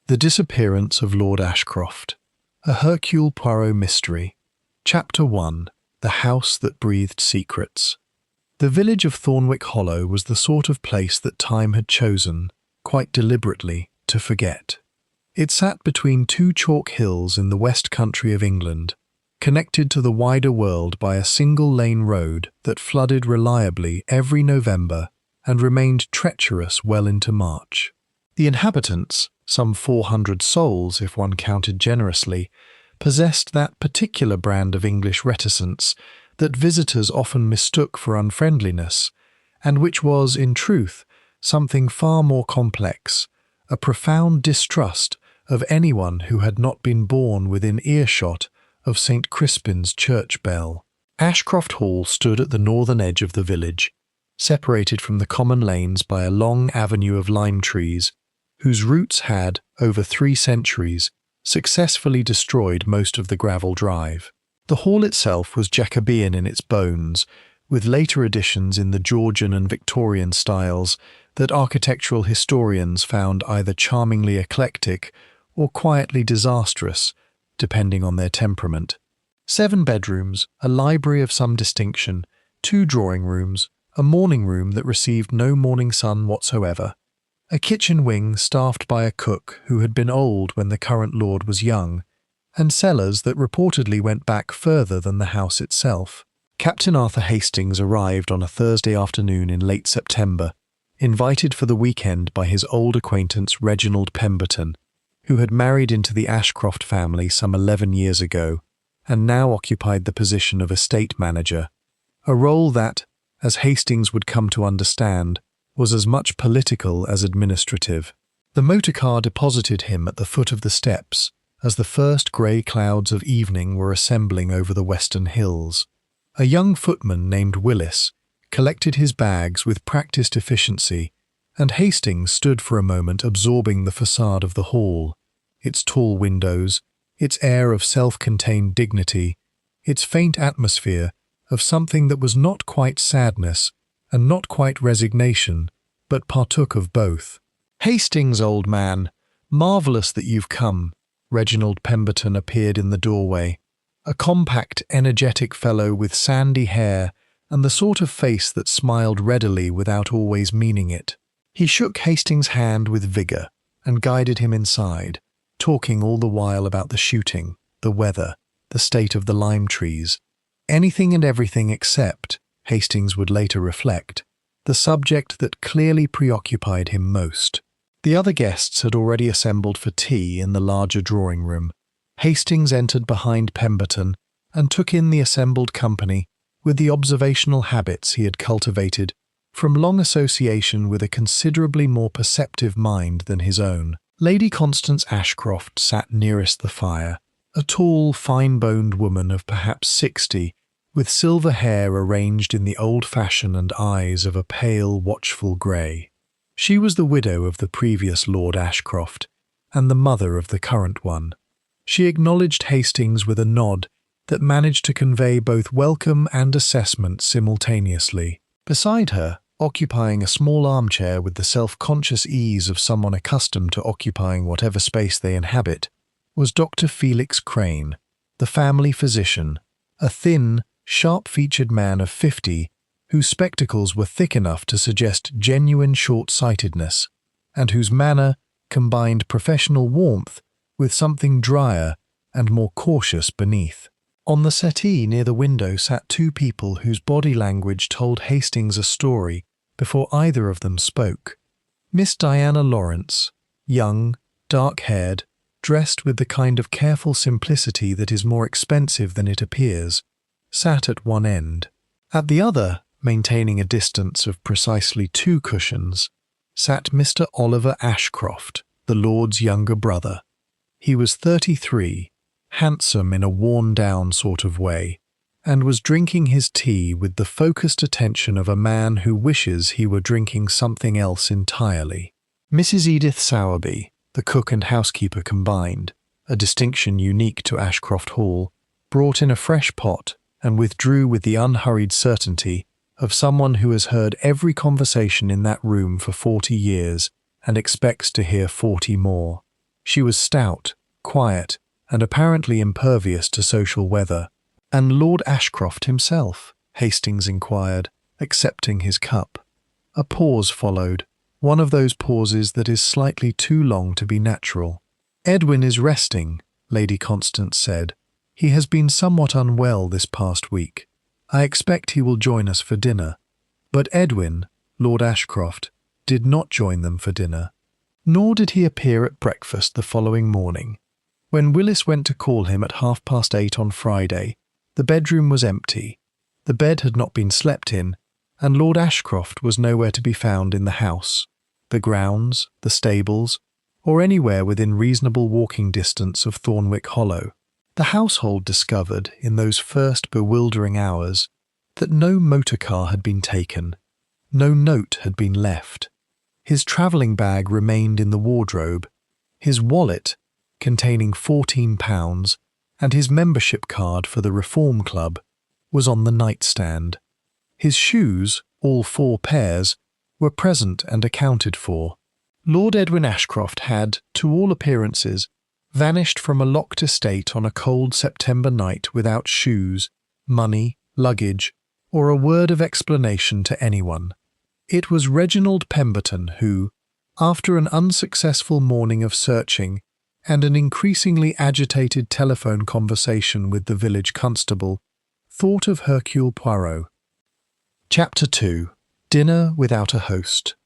The Disappearance of Lord Ashcroft, a Hercule Poirot mystery. Chapter 1. The House That Breathed Secrets. The village of Thornwick Hollow was the sort of place that time had chosen, quite deliberately, to forget. It sat between two chalk hills in the west country of England, connected to the wider world by a single-lane road that flooded reliably every November and remained treacherous well into March. The inhabitants, some 400 souls if one counted generously, possessed that particular brand of English reticence that visitors often mistook for unfriendliness, and which was, in truth, something far more complex, a profound distrust of anyone who had not been born within earshot of St. Crispin's church bell. Ashcroft Hall stood at the northern edge of the village, separated from the common lanes by a long avenue of lime trees, whose roots had, over 3 centuries, successfully destroyed most of the gravel drive. The hall itself was Jacobean in its bones, with later additions in the Georgian and Victorian styles that architectural historians found either charmingly eclectic or quietly disastrous, depending on their temperament. 7 bedrooms, a library of some distinction, 2 drawing rooms, a morning room that received no morning sun whatsoever, a kitchen wing staffed by a cook who had been old when the current lord was young, and cellars that reportedly went back further than the house itself. Captain Arthur Hastings arrived on a Thursday afternoon in late September, invited for the weekend by his old acquaintance Reginald Pemberton, who had married into the Ashcroft family some 11 years ago, and now occupied the position of estate manager, a role that, as Hastings would come to understand, was as much political as administrative. The motor car deposited him at the foot of the steps as the first grey clouds of evening were assembling over the western hills. A young footman named Willis collected his bags with practised efficiency, and Hastings stood for a moment absorbing the facade of the hall, its tall windows, its air of self-contained dignity, its faint atmosphere of something that was not quite sadness and not quite resignation, but partook of both. "Hastings, old man, marvellous that you've come." Reginald Pemberton appeared in the doorway, a compact, energetic fellow with sandy hair and the sort of face that smiled readily without always meaning it. He shook Hastings' hand with vigour and guided him inside, talking all the while about the shooting, the weather, the state of the lime trees, anything and everything except, Hastings would later reflect, the subject that clearly preoccupied him most. The other guests had already assembled for tea in the larger drawing room. Hastings entered behind Pemberton and took in the assembled company with the observational habits he had cultivated from long association with a considerably more perceptive mind than his own. Lady Constance Ashcroft sat nearest the fire, a tall, fine-boned woman of perhaps 60, with silver hair arranged in the old fashion and eyes of a pale, watchful grey. She was the widow of the previous Lord Ashcroft, and the mother of the current one. She acknowledged Hastings with a nod that managed to convey both welcome and assessment simultaneously. Beside her, occupying a small armchair with the self-conscious ease of someone accustomed to occupying whatever space they inhabit, was Dr. Felix Crane, the family physician, a thin, sharp-featured man of 50, whose spectacles were thick enough to suggest genuine short-sightedness, and whose manner combined professional warmth with something drier and more cautious beneath. On the settee near the window sat 2 people whose body language told Hastings a story before either of them spoke. Miss Diana Lawrence, young, dark-haired, dressed with the kind of careful simplicity that is more expensive than it appears, sat at one end. At the other, maintaining a distance of precisely 2 cushions, sat Mr. Oliver Ashcroft, the Lord's younger brother. He was 33, handsome in a worn-down sort of way, and was drinking his tea with the focused attention of a man who wishes he were drinking something else entirely. Mrs. Edith Sowerby, the cook and housekeeper combined, a distinction unique to Ashcroft Hall, brought in a fresh pot and withdrew with the unhurried certainty of someone who has heard every conversation in that room for 40 years and expects to hear 40 more. She was stout, quiet, and apparently impervious to social weather. "And Lord Ashcroft himself?" Hastings inquired, accepting his cup. A pause followed, one of those pauses that is slightly too long to be natural. "Edwin is resting," Lady Constance said. "He has been somewhat unwell this past week. I expect he will join us for dinner." But Edwin, Lord Ashcroft, did not join them for dinner. Nor did he appear at breakfast the following morning. When Willis went to call him at 8:30 on Friday, the bedroom was empty. The bed had not been slept in, and Lord Ashcroft was nowhere to be found in the house, the grounds, the stables, or anywhere within reasonable walking distance of Thornwick Hollow. The household discovered, in those first bewildering hours, that no motor car had been taken, no note had been left. His travelling bag remained in the wardrobe. His wallet, containing £14, and his membership card for the Reform Club, was on the nightstand. His shoes, all 4 pairs, were present and accounted for. Lord Edwin Ashcroft had, to all appearances, vanished from a locked estate on a cold September night without shoes, money, luggage, or a word of explanation to anyone. It was Reginald Pemberton who, after an unsuccessful morning of searching and an increasingly agitated telephone conversation with the village constable, thought of Hercule Poirot. Chapter 2. Dinner without a host.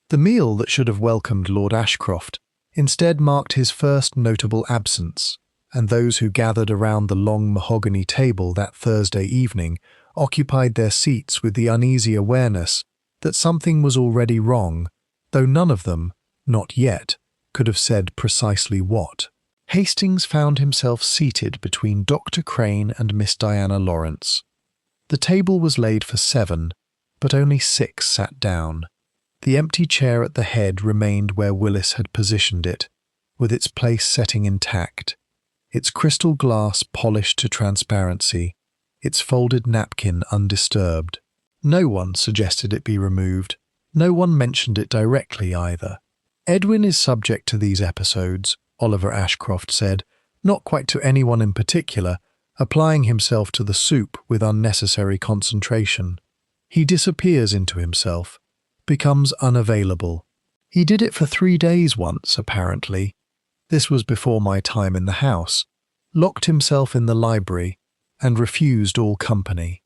The meal that should have welcomed Lord Ashcroft instead marked his first notable absence, and those who gathered around the long mahogany table that Thursday evening occupied their seats with the uneasy awareness that something was already wrong, though none of them, not yet, could have said precisely what. Hastings found himself seated between Dr. Crane and Miss Diana Lawrence. The table was laid for 7, but only 6 sat down. The empty chair at the head remained where Willis had positioned it, with its place setting intact, its crystal glass polished to transparency, its folded napkin undisturbed. No one suggested it be removed. No one mentioned it directly either. "Edwin is subject to these episodes," Oliver Ashcroft said, not quite to anyone in particular, applying himself to the soup with unnecessary concentration. "He disappears into himself, becomes unavailable. He did it for 3 days once, apparently. This was before my time in the house. Locked himself in the library and refused all company.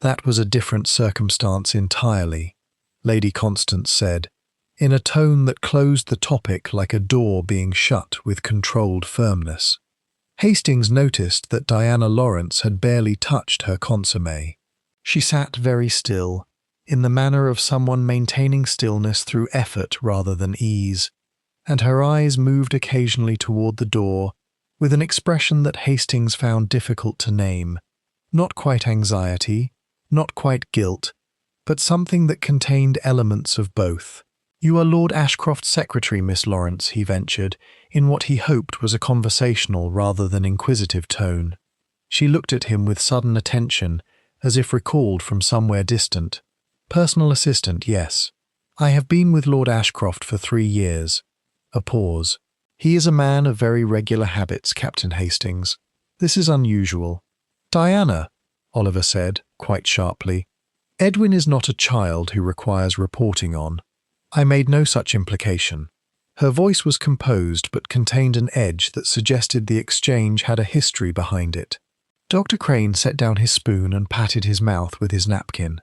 That was a different circumstance entirely," Lady Constance said, in a tone that closed the topic like a door being shut with controlled firmness. Hastings noticed that Diana Lawrence had barely touched her consommé. She sat very still, in the manner of someone maintaining stillness through effort rather than ease, and her eyes moved occasionally toward the door with an expression that Hastings found difficult to name. Not quite anxiety, not quite guilt, but something that contained elements of both. "You are Lord Ashcroft's secretary, Miss Lawrence," he ventured, in what he hoped was a conversational rather than inquisitive tone. She looked at him with sudden attention, as if recalled from somewhere distant. "Personal assistant, yes. I have been with Lord Ashcroft for 3 years. A pause. "He is a man of very regular habits, Captain Hastings. This is unusual." "Diana," Oliver said, quite sharply, "Edwin is not a child who requires reporting on." "I made no such implication." Her voice was composed but contained an edge that suggested the exchange had a history behind it. Dr. Crane set down his spoon and patted his mouth with his napkin.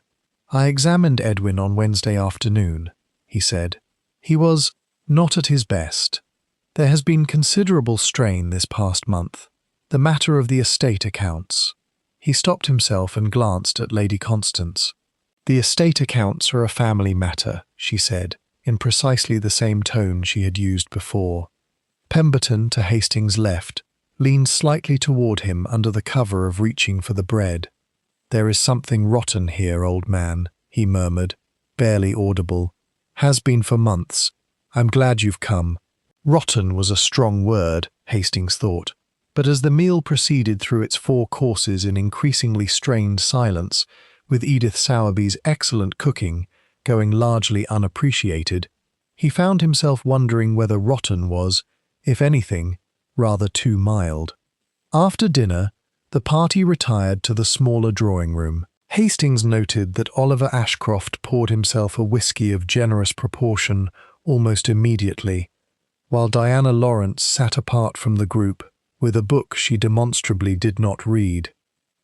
"I examined Edwin on Wednesday afternoon," he said. "He was not at his best. There has been considerable strain this past month. The matter of the estate accounts." He stopped himself and glanced at Lady Constance. "The estate accounts are a family matter," she said, in precisely the same tone she had used before. Pemberton, to Hastings' left, leaned slightly toward him under the cover of reaching for the bread. "There is something rotten here, old man," he murmured, barely audible. "Has been for months. I'm glad you've come." Rotten was a strong word, Hastings thought, but as the meal proceeded through its 4 courses in increasingly strained silence, with Edith Sowerby's excellent cooking going largely unappreciated, he found himself wondering whether rotten was, if anything, rather too mild. After dinner, the party retired to the smaller drawing room. Hastings noted that Oliver Ashcroft poured himself a whisky of generous proportion almost immediately, while Diana Lawrence sat apart from the group with a book she demonstrably did not read.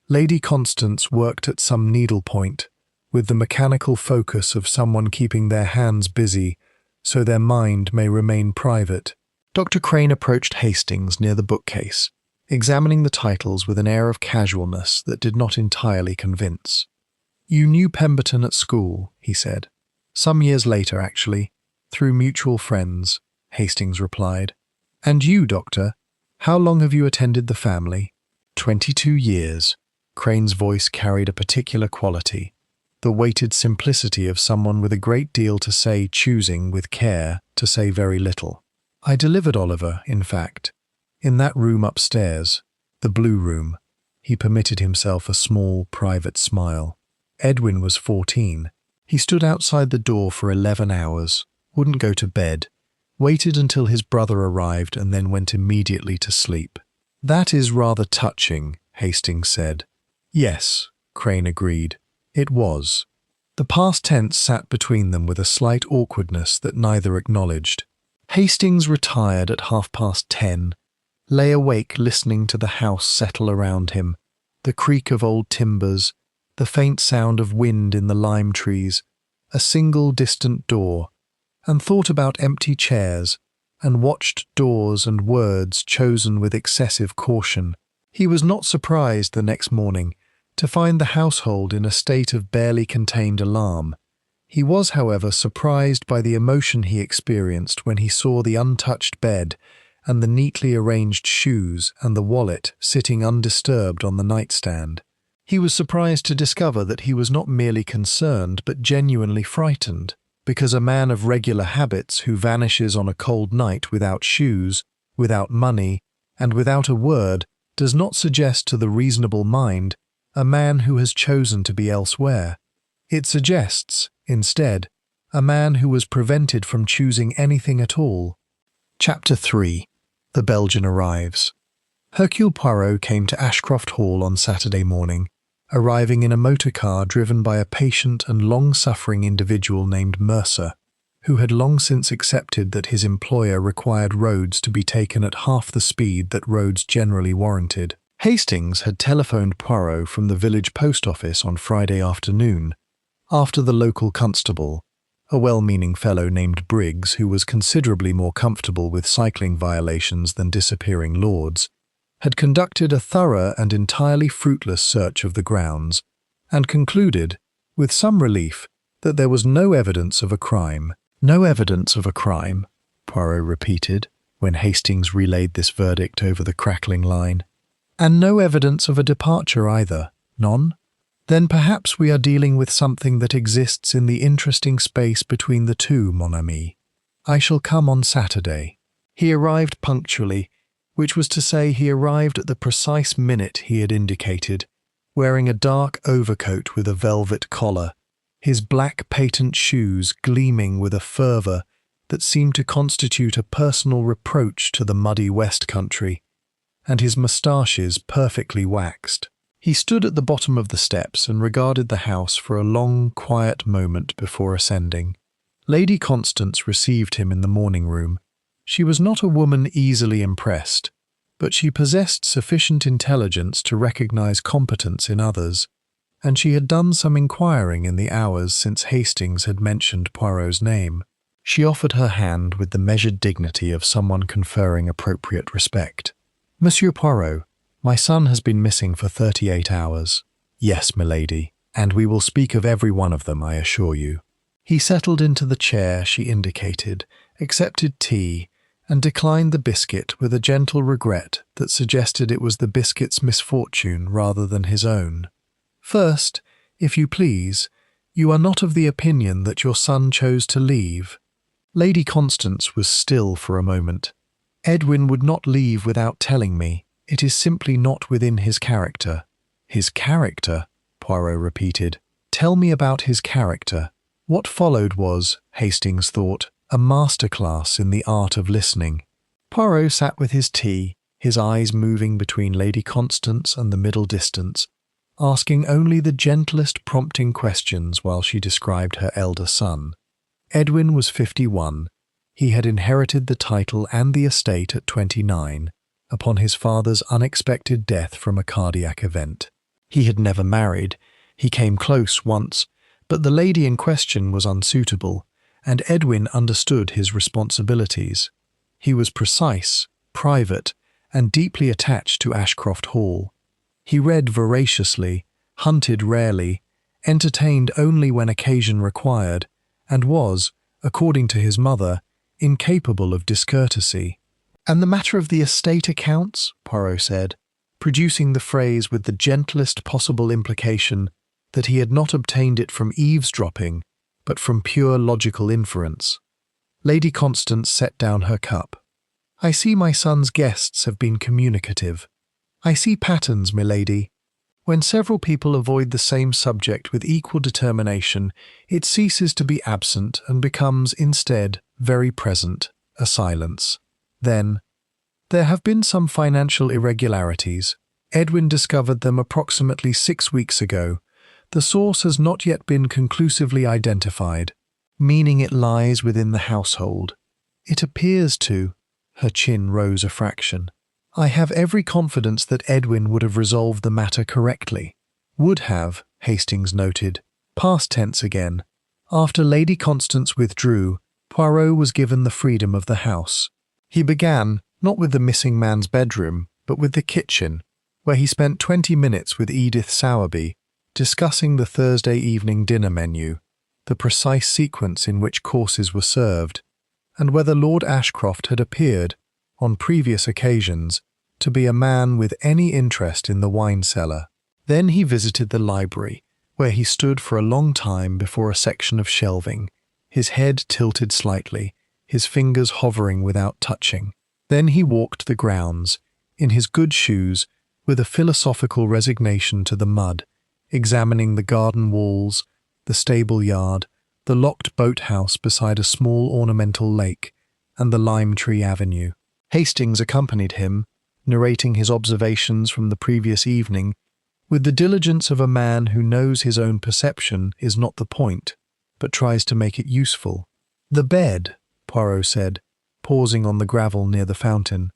Lady Constance worked at some needlepoint, with the mechanical focus of someone keeping their hands busy so their mind may remain private. Dr. Crane approached Hastings near the bookcase, examining the titles with an air of casualness that did not entirely convince. "You knew Pemberton at school," he said. "Some years later, actually, through mutual friends," Hastings replied. "And you, Doctor, how long have you attended the family?" 22 years. Crane's voice carried a particular quality, the weighted simplicity of someone with a great deal to say, choosing, with care, to say very little. "I delivered Oliver, in fact, in that room upstairs, the blue room." He permitted himself a small, private smile. "Edwin was 14. He stood outside the door for 11 hours, wouldn't go to bed, waited until his brother arrived and then went immediately to sleep." "That is rather touching," Hastings said. "Yes," Crane agreed. "It was." The past tense sat between them with a slight awkwardness that neither acknowledged. Hastings retired at 10:30, lay awake listening to the house settle around him, the creak of old timbers, the faint sound of wind in the lime trees, a single distant door, and thought about empty chairs, and watched doors and words chosen with excessive caution. He was not surprised the next morning to find the household in a state of barely contained alarm. He was, however, surprised by the emotion he experienced when he saw the untouched bed and the neatly arranged shoes and the wallet sitting undisturbed on the nightstand. He was surprised to discover that he was not merely concerned but genuinely frightened, because a man of regular habits who vanishes on a cold night without shoes, without money, and without a word does not suggest to the reasonable mind a man who has chosen to be elsewhere. It suggests, instead, a man who was prevented from choosing anything at all. Chapter 3. The Belgian Arrives. Hercule Poirot came to Ashcroft Hall on Saturday morning, arriving in a motor car driven by a patient and long-suffering individual named Mercer, who had long since accepted that his employer required roads to be taken at half the speed that roads generally warranted. Hastings had telephoned Poirot from the village post office on Friday afternoon, after the local constable, a well-meaning fellow named Briggs who was considerably more comfortable with cycling violations than disappearing lords, had conducted a thorough and entirely fruitless search of the grounds, and concluded, with some relief, that there was no evidence of a crime. "No evidence of a crime," Poirot repeated, when Hastings relayed this verdict over the crackling line. "And no evidence of a departure either, none? Then perhaps we are dealing with something that exists in the interesting space between the two, mon ami. I shall come on Saturday." He arrived punctually, which was to say he arrived at the precise minute he had indicated, wearing a dark overcoat with a velvet collar, his black patent shoes gleaming with a fervour that seemed to constitute a personal reproach to the muddy West Country, and his moustaches perfectly waxed. He stood at the bottom of the steps and regarded the house for a long, quiet moment before ascending. Lady Constance received him in the morning room. She was not a woman easily impressed, but she possessed sufficient intelligence to recognize competence in others, and she had done some inquiring in the hours since Hastings had mentioned Poirot's name. She offered her hand with the measured dignity of someone conferring appropriate respect. "Monsieur Poirot, my son has been missing for 38 hours. "Yes, milady, and we will speak of every one of them, I assure you." He settled into the chair she indicated, accepted tea, and declined the biscuit with a gentle regret that suggested it was the biscuit's misfortune rather than his own. "First, if you please, you are not of the opinion that your son chose to leave?" Lady Constance was still for a moment. "Edwin would not leave without telling me. It is simply not within his character." "His character?" Poirot repeated. "Tell me about his character." What followed was, Hastings thought, a masterclass in the art of listening. Poirot sat with his tea, his eyes moving between Lady Constance and the middle distance, asking only the gentlest prompting questions while she described her elder son. Edwin was 51. He had inherited the title and the estate at 29, upon his father's unexpected death from a cardiac event. He had never married. He came close once, but the lady in question was unsuitable, and Edwin understood his responsibilities. He was precise, private, and deeply attached to Ashcroft Hall. He read voraciously, hunted rarely, entertained only when occasion required, and was, according to his mother, incapable of discourtesy. "And the matter of the estate accounts?" Poirot said, producing the phrase with the gentlest possible implication that he had not obtained it from eavesdropping, but from pure logical inference. Lady Constance set down her cup. "I see my son's guests have been communicative. I see patterns, milady. When several people avoid the same subject with equal determination, it ceases to be absent and becomes, instead, very present, a silence. Then, there have been some financial irregularities. Edwin discovered them approximately 6 weeks ago. The source has not yet been conclusively identified, meaning it lies within the household. It appears to—" her chin rose a fraction. "I have every confidence that Edwin would have resolved the matter correctly." "Would have," Hastings noted. Past tense again. After Lady Constance withdrew, Poirot was given the freedom of the house. He began, not with the missing man's bedroom, but with the kitchen, where he spent 20 minutes with Edith Sowerby, discussing the Thursday evening dinner menu, the precise sequence in which courses were served, and whether Lord Ashcroft had appeared, on previous occasions, to be a man with any interest in the wine cellar. Then he visited the library, where he stood for a long time before a section of shelving, his head tilted slightly, his fingers hovering without touching. Then he walked the grounds, in his good shoes, with a philosophical resignation to the mud, examining the garden walls, the stable yard, the locked boathouse beside a small ornamental lake, and the lime tree avenue. Hastings accompanied him, narrating his observations from the previous evening, with the diligence of a man who knows his own perception is not the point, but tries to make it useful. "The bed," Poirot said, pausing on the gravel near the fountain.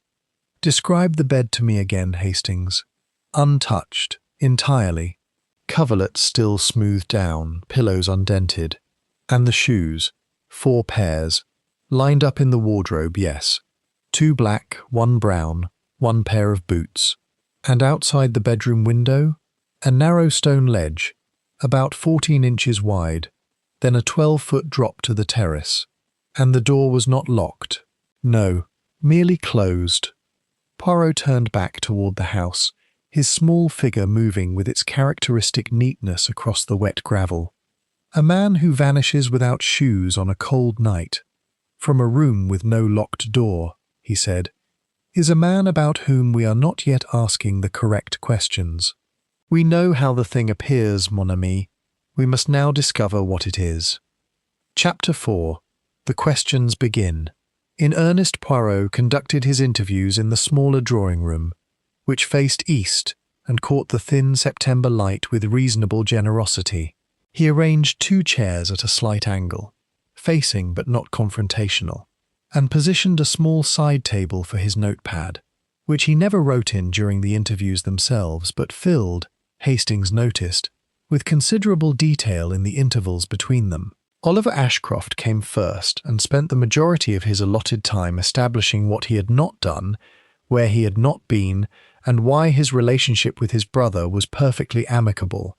"Describe the bed to me again, Hastings." "Untouched, entirely. Coverlet still smoothed down, pillows undented. And the shoes, 4 pairs, lined up in the wardrobe, yes. 2 black, 1 brown, 1 pair of boots. And outside the bedroom window, a narrow stone ledge, about 14 inches wide, then a 12-foot drop to the terrace. And the door was not locked. No, merely closed." Poirot turned back toward the house, his small figure moving with its characteristic neatness across the wet gravel. "A man who vanishes without shoes on a cold night, from a room with no locked door," he said, "is a man about whom we are not yet asking the correct questions. We know how the thing appears, mon ami. We must now discover what it is." Chapter 4. The questions begin. In earnest, Poirot conducted his interviews in the smaller drawing-room, which faced east and caught the thin September light with reasonable generosity. He arranged 2 chairs at a slight angle, facing but not confrontational, and positioned a small side table for his notepad, which he never wrote in during the interviews themselves, but filled, Hastings noticed, with considerable detail in the intervals between them. Oliver Ashcroft came first and spent the majority of his allotted time establishing what he had not done, where he had not been, and why his relationship with his brother was perfectly amicable,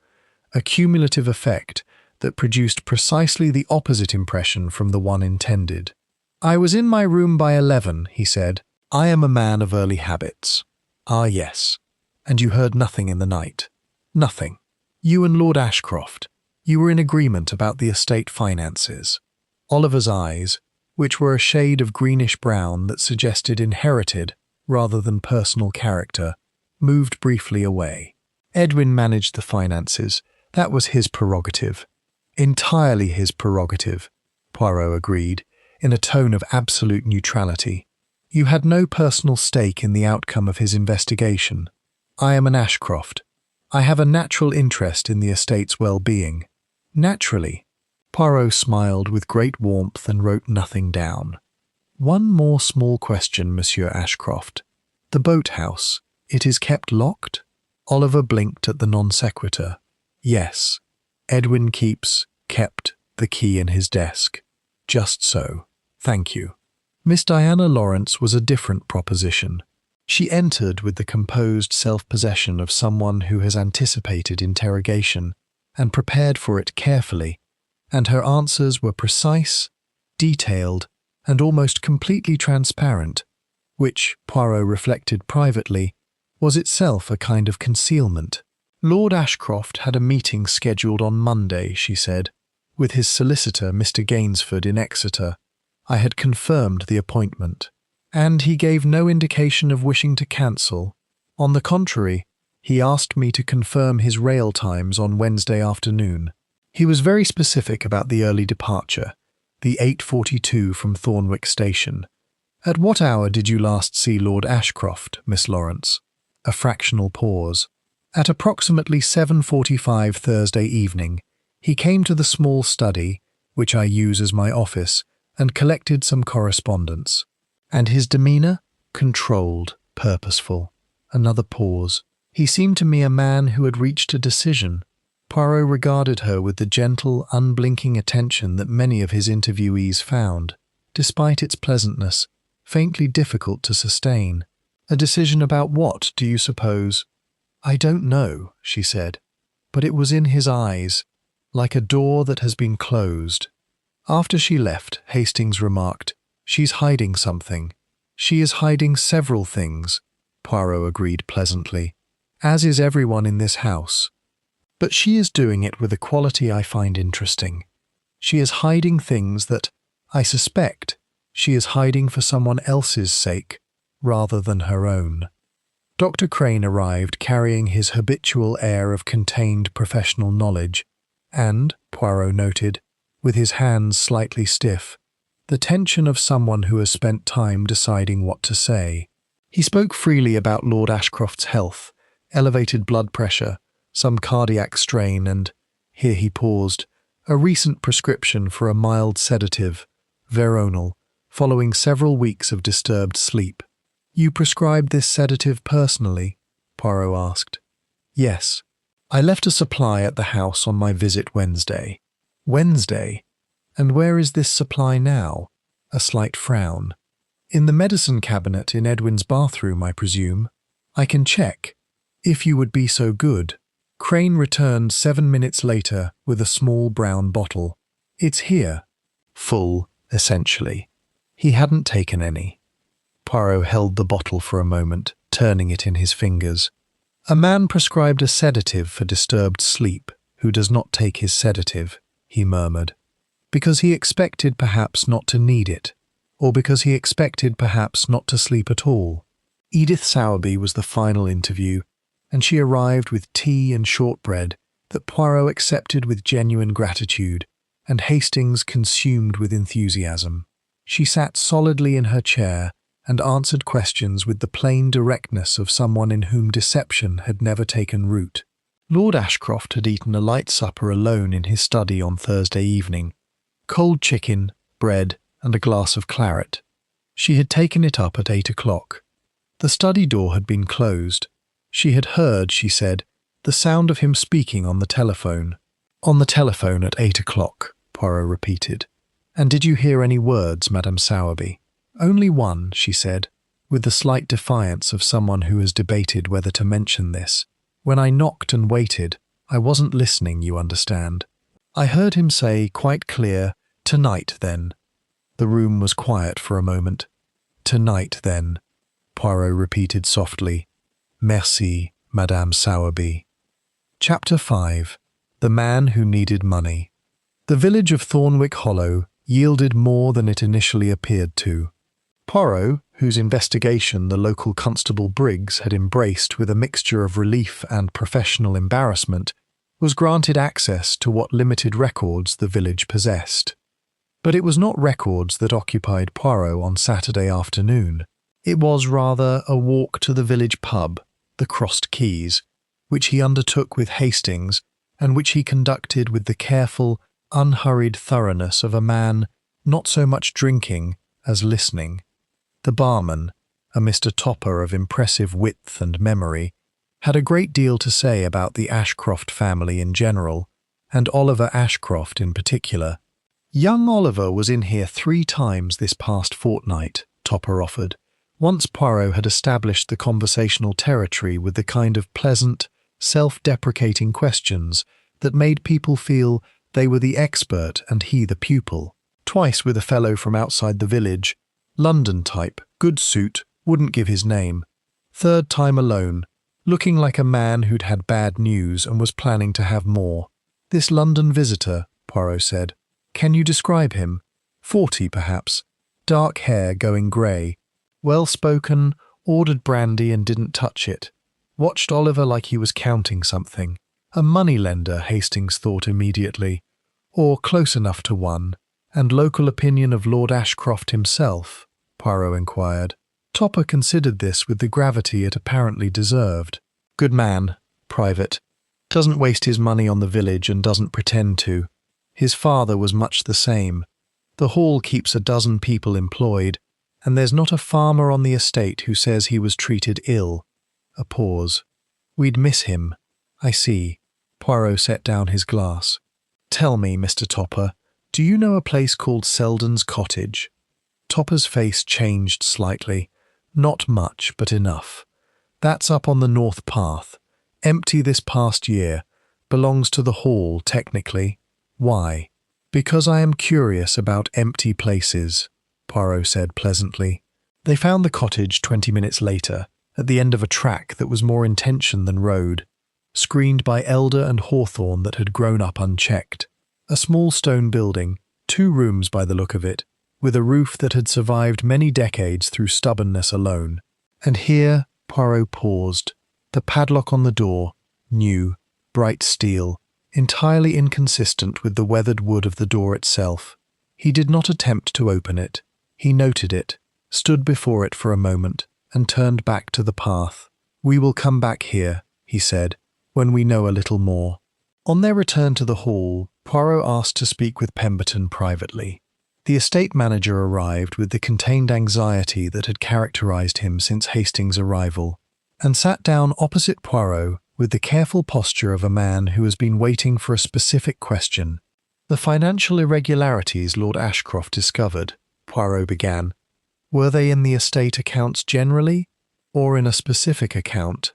a cumulative effect that produced precisely the opposite impression from the one intended. "I was in my room by 11, he said. "I am a man of early habits." "Ah, yes. And you heard nothing in the night?" "Nothing. You and Lord Ashcroft. You were in agreement about the estate finances." Oliver's eyes, which were a shade of greenish-brown that suggested inherited rather than personal character, moved briefly away. "Edwin managed the finances. That was his prerogative." "Entirely his prerogative," Poirot agreed, in a tone of absolute neutrality. You had no personal stake in the outcome of his investigation. I am an Ashcroft. I have a natural interest in the estate's well-being. Naturally. Poirot smiled with great warmth and wrote nothing down. One more small question, Monsieur Ashcroft. The boathouse, it is kept locked? Oliver blinked at the non sequitur. Yes. Edwin kept the key in his desk. Just so. Thank you. Miss Diana Lawrence was a different proposition. She entered with the composed self-possession of someone who has anticipated interrogation and prepared for it carefully, and her answers were precise, detailed, and almost completely transparent, which, Poirot reflected privately, was itself a kind of concealment. Lord Ashcroft had a meeting scheduled on Monday, she said, with his solicitor, Mr. Gainsford, in Exeter. I had confirmed the appointment, and he gave no indication of wishing to cancel. On the contrary, he asked me to confirm his rail times on Wednesday afternoon. He was very specific about the early departure, the 8:42 from Thornwick Station. At what hour did you last see Lord Ashcroft, Miss Lawrence? A fractional pause. At approximately 7:45 Thursday evening, he came to the small study, which I use as my office, and collected some correspondence. And his demeanour? Controlled, purposeful. Another pause. He seemed to me a man who had reached a decision. Poirot regarded her with the gentle, unblinking attention that many of his interviewees found, despite its pleasantness, faintly difficult to sustain. A decision about what, do you suppose? I don't know, she said, but it was in his eyes, like a door that has been closed. After she left, Hastings remarked, She's hiding something. She is hiding several things, Poirot agreed pleasantly, as is everyone in this house. But she is doing it with a quality I find interesting. She is hiding things that, I suspect, she is hiding for someone else's sake, rather than her own. Dr. Crane arrived carrying his habitual air of contained professional knowledge, and, Poirot noted, with his hands slightly stiff, the tension of someone who has spent time deciding what to say. He spoke freely about Lord Ashcroft's health, elevated blood pressure, some cardiac strain and, here he paused, a recent prescription for a mild sedative, veronal, following several weeks of disturbed sleep. You prescribed this sedative personally? Poirot asked. Yes. I left a supply at the house on my visit Wednesday. Wednesday? And where is this supply now? A slight frown. In the medicine cabinet in Edwin's bathroom, I presume. I can check, if you would be so good. Crane returned 7 minutes later with a small brown bottle. It's here. Full, essentially. He hadn't taken any. Poirot held the bottle for a moment, turning it in his fingers. A man prescribed a sedative for disturbed sleep who does not take his sedative, he murmured, because he expected perhaps not to need it, or because he expected perhaps not to sleep at all. Edith Sowerby was the final interview, and she arrived with tea and shortbread that Poirot accepted with genuine gratitude, and Hastings consumed with enthusiasm. She sat solidly in her chair and answered questions with the plain directness of someone in whom deception had never taken root. Lord Ashcroft had eaten a light supper alone in his study on Thursday evening. Cold chicken, bread, and a glass of claret. She had taken it up at 8 o'clock. The study door had been closed. She had heard, she said, the sound of him speaking on the telephone. On the telephone at 8 o'clock, Poirot repeated. And did you hear any words, Madame Sowerby? Only one, she said, with the slight defiance of someone who has debated whether to mention this. When I knocked and waited, I wasn't listening, you understand. I heard him say, quite clear, "Tonight, then." The room was quiet for a moment. "Tonight, then," Poirot repeated softly. "Merci, Madame Sowerby." Chapter 5. The Man Who Needed Money. The village of Thornwick Hollow yielded more than it initially appeared to. Poirot, whose investigation the local constable Briggs had embraced with a mixture of relief and professional embarrassment, was granted access to what limited records the village possessed. But it was not records that occupied Poirot on Saturday afternoon. It was rather a walk to the village pub, the Crossed Keys, which he undertook with Hastings and which he conducted with the careful, unhurried thoroughness of a man not so much drinking as listening. The barman, a Mr. Topper of impressive width and memory, had a great deal to say about the Ashcroft family in general, and Oliver Ashcroft in particular. "Young Oliver was in here 3 times this past fortnight," Topper offered. Once Poirot had established the conversational territory with the kind of pleasant, self-deprecating questions that made people feel they were the expert and he the pupil. Twice with a fellow from outside the village, London type, good suit, wouldn't give his name. Third time alone, looking like a man who'd had bad news and was planning to have more. "This London visitor," Poirot said. "Can you describe him? 40, perhaps. Dark hair going grey. Well-spoken, ordered brandy and didn't touch it. Watched Oliver like he was counting something. A moneylender, Hastings thought immediately. Or close enough to one. And local opinion of Lord Ashcroft himself?" Poirot inquired. Topper considered this with the gravity it apparently deserved. "Good man, private. Doesn't waste his money on the village and doesn't pretend to. His father was much the same. The hall keeps a dozen people employed, and there's not a farmer on the estate who says he was treated ill." A pause. "We'd miss him." "I see." Poirot set down his glass. "Tell me, Mr. Topper, do you know a place called Selden's Cottage?" Topper's face changed slightly. "Not much, but enough. That's up on the North Path. Empty this past year. Belongs to the hall, technically. Why?" "Because I am curious about empty places," Poirot said pleasantly. They found the cottage 20 minutes later, at the end of a track that was more intention than road, screened by elder and hawthorn that had grown up unchecked. A small stone building, 2 rooms by the look of it, with a roof that had survived many decades through stubbornness alone. And here Poirot paused. The padlock on the door, new, bright steel, entirely inconsistent with the weathered wood of the door itself. He did not attempt to open it. He noted it, stood before it for a moment, and turned back to the path. "We will come back here," he said, "when we know a little more." On their return to the hall, Poirot asked to speak with Pemberton privately. The estate manager arrived with the contained anxiety that had characterized him since Hastings' arrival, and sat down opposite Poirot with the careful posture of a man who has been waiting for a specific question. "The financial irregularities Lord Ashcroft discovered," Poirot began, "were they in the estate accounts generally, or in a specific account?"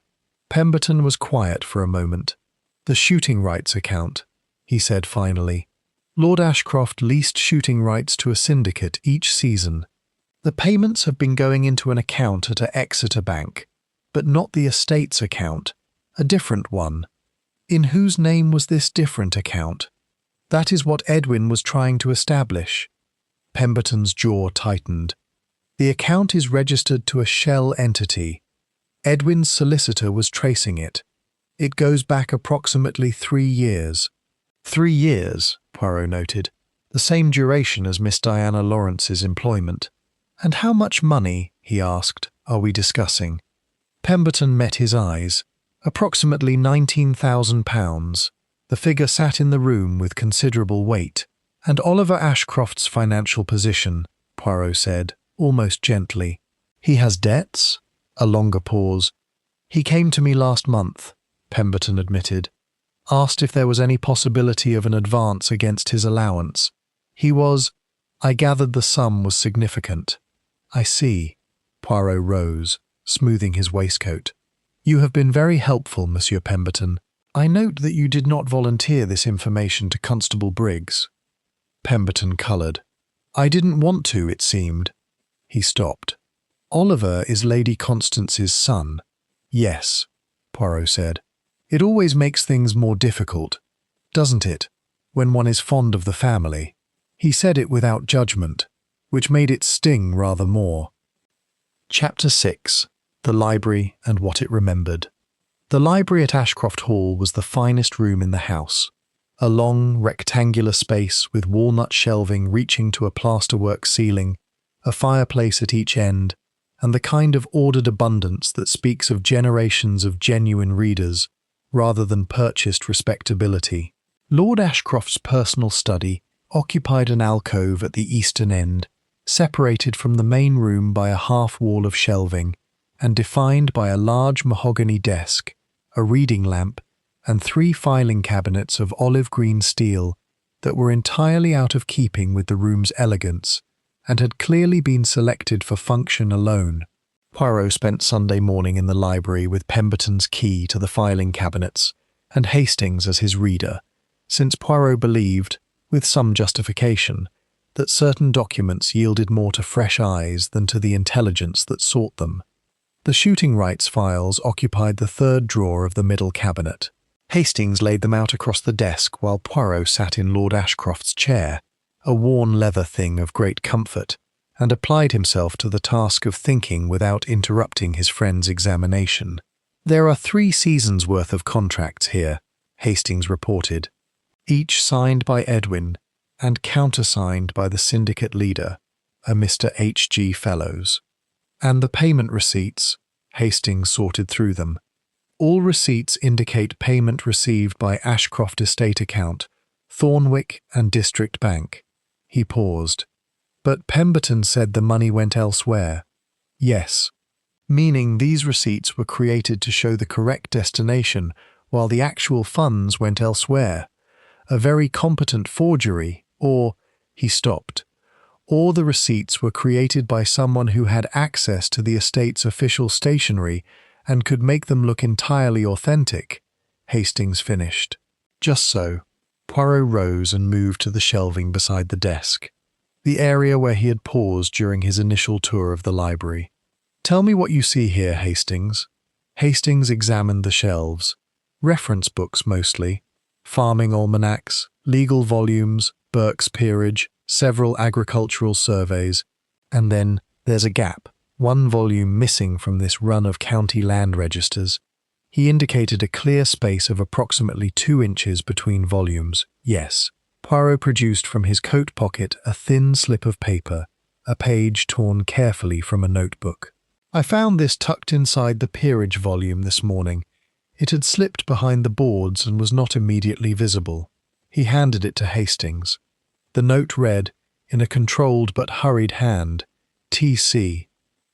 Pemberton was quiet for a moment. "The shooting rights account," he said finally. "Lord Ashcroft leased shooting rights to a syndicate each season. The payments have been going into an account at Exeter Bank, but not the estate's account, a different one. In whose name was this different account? That is what Edwin was trying to establish." Pemberton's jaw tightened. "The account is registered to a shell entity. Edwin's solicitor was tracing it. It goes back approximately 3 years. 3 years, Poirot noted. The same duration as Miss Diana Lawrence's employment. "And how much money," he asked, "are we discussing?" Pemberton met his eyes. "Approximately £19,000. The figure sat in the room with considerable weight. "And Oliver Ashcroft's financial position," Poirot said, almost gently. "He has debts?" A longer pause. "He came to me last month," Pemberton admitted. "Asked if there was any possibility of an advance against his allowance. I gathered the sum was significant." "I see." Poirot rose, smoothing his waistcoat. "You have been very helpful, Monsieur Pemberton. I note that you did not volunteer this information to Constable Briggs." Pemberton coloured. "I didn't want to, it seemed." He stopped. "Oliver is Lady Constance's son." "Yes," Poirot said. "It always makes things more difficult, doesn't it, when one is fond of the family?" He said it without judgment, which made it sting rather more. Chapter 6. The Library and What It Remembered. The library at Ashcroft Hall was the finest room in the house. A long, rectangular space with walnut shelving reaching to a plasterwork ceiling, a fireplace at each end, and the kind of ordered abundance that speaks of generations of genuine readers rather than purchased respectability. Lord Ashcroft's personal study occupied an alcove at the eastern end, separated from the main room by a half-wall of shelving, and defined by a large mahogany desk, a reading lamp, and 3 filing cabinets of olive-green steel that were entirely out of keeping with the room's elegance and had clearly been selected for function alone. Poirot spent Sunday morning in the library with Pemberton's key to the filing cabinets and Hastings as his reader, since Poirot believed, with some justification, that certain documents yielded more to fresh eyes than to the intelligence that sought them. The shooting rights files occupied the 3rd drawer of the middle cabinet. Hastings laid them out across the desk while Poirot sat in Lord Ashcroft's chair, a worn leather thing of great comfort, and applied himself to the task of thinking without interrupting his friend's examination. "There are 3 seasons' worth of contracts here," Hastings reported, "each signed by Edwin and countersigned by the syndicate leader, a Mr. H.G. Fellows. And the payment receipts," Hastings sorted through them. "All receipts indicate payment received by Ashcroft Estate account, Thornwick and District Bank." He paused. "But Pemberton said the money went elsewhere." "Yes, meaning these receipts were created to show the correct destination while the actual funds went elsewhere. A very competent forgery, or—" he stopped. "Or the receipts were created by someone who had access to the estate's official stationery and could make them look entirely authentic," Hastings finished. "Just so." Poirot rose and moved to the shelving beside the desk, the area where he had paused during his initial tour of the library. "Tell me what you see here, Hastings." Hastings examined the shelves. Reference books mostly, farming almanacs, legal volumes, Burke's Peerage, several agricultural surveys, and then there's a gap, 1 volume missing from this run of county land registers. He indicated a clear space of approximately 2 inches between volumes. "Yes." Poirot produced from his coat pocket a thin slip of paper, a page torn carefully from a notebook. "I found this tucked inside the peerage volume this morning. It had slipped behind the boards and was not immediately visible." He handed it to Hastings. The note read, in a controlled but hurried hand, "T.C.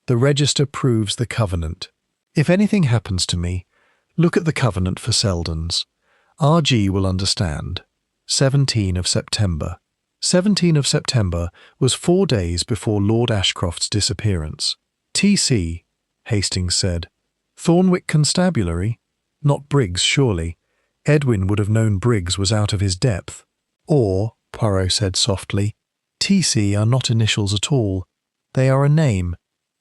The register proves the covenant. If anything happens to me, look at the covenant for Seldens. R.G. will understand. 17 of September. 17 of September was 4 days before Lord Ashcroft's disappearance. T.C., Hastings said. Thornwick Constabulary? Not Briggs, surely. Edwin would have known Briggs was out of his depth. Or, Poirot said softly, T.C. are not initials at all. They are a name.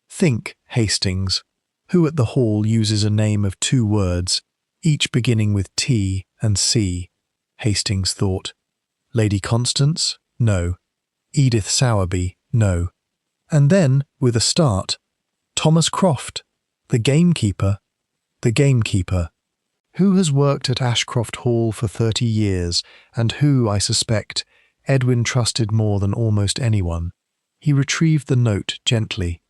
Think, Hastings. Who at the Hall uses a name of 2 words, each beginning with T and C? Hastings thought. Lady Constance? No. Edith Sowerby? No. And then, with a start, Thomas Croft, the gamekeeper. The gamekeeper. Who has worked at Ashcroft Hall for 30 years, and who, I suspect, Edwin trusted more than almost anyone. He retrieved the note gently.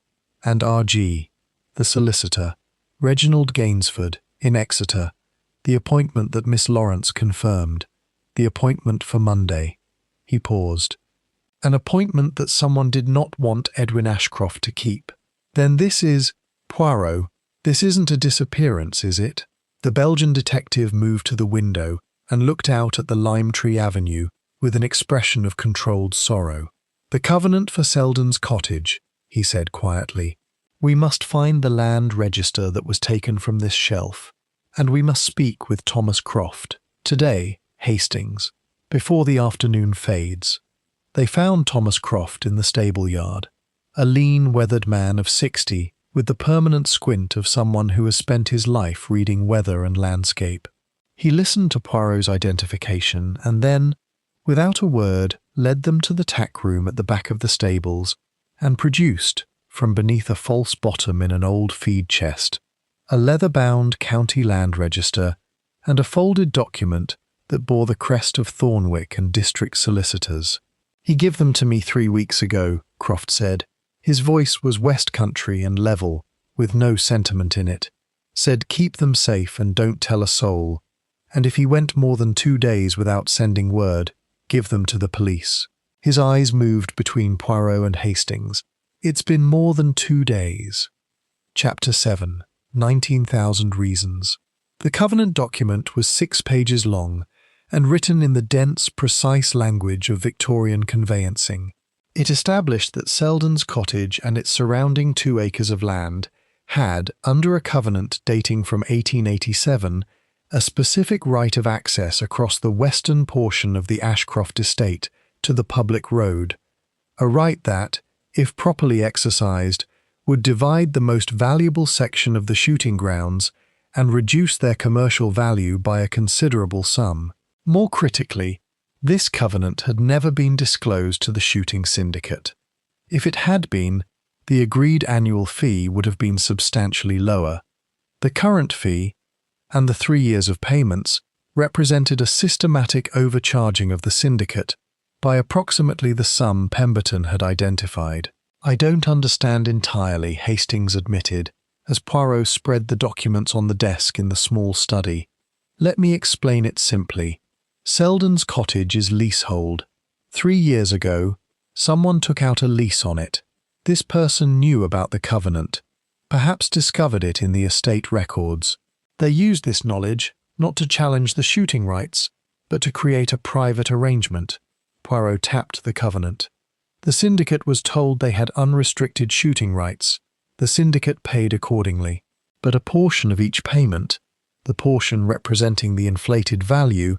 And R.G., the solicitor, Reginald Gainsford, in Exeter, the appointment that Miss Lawrence confirmed, the appointment for Monday. He paused. An appointment that someone did not want Edwin Ashcroft to keep. Then this is, Poirot, this isn't a disappearance, is it? The Belgian detective moved to the window and looked out at the lime tree avenue with an expression of controlled sorrow. The covenant for Selden's cottage, he said quietly. We must find the land register that was taken from this shelf, and we must speak with Thomas Croft, today, Hastings, before the afternoon fades. They found Thomas Croft in the stable yard, a lean, weathered man of 60, with the permanent squint of someone who has spent his life reading weather and landscape. He listened to Poirot's identification and then, without a word, led them to the tack room at the back of the stables and produced, from beneath a false bottom in an old feed chest, a leather-bound county land register and a folded document that bore the crest of Thornwick and district solicitors. He gave them to me 3 weeks ago, Croft said. His voice was West Country and level, with no sentiment in it. Said keep them safe and don't tell a soul, and if he went more than 2 days without sending word, give them to the police. His eyes moved between Poirot and Hastings. It's been more than 2 days. Chapter 7. 19,000 Reasons. The covenant document was 6 pages long and written in the dense, precise language of Victorian conveyancing. It established that Selden's cottage and its surrounding 2 acres of land had, under a covenant dating from 1887, a specific right of access across the western portion of the Ashcroft estate to the public road, a right that, if properly exercised, would divide the most valuable section of the shooting grounds and reduce their commercial value by a considerable sum. More critically, this covenant had never been disclosed to the shooting syndicate. If it had been, the agreed annual fee would have been substantially lower. The current fee, and the 3 years of payments, represented a systematic overcharging of the syndicate by approximately the sum Pemberton had identified. "I don't understand entirely," Hastings admitted, as Poirot spread the documents on the desk in the small study. "Let me explain it simply. Selden's cottage is leasehold. 3 years ago, someone took out a lease on it. This person knew about the covenant, perhaps discovered it in the estate records. They used this knowledge not to challenge the shooting rights, but to create a private arrangement." Poirot tapped the covenant. "The syndicate was told they had unrestricted shooting rights. The syndicate paid accordingly. But a portion of each payment, the portion representing the inflated value,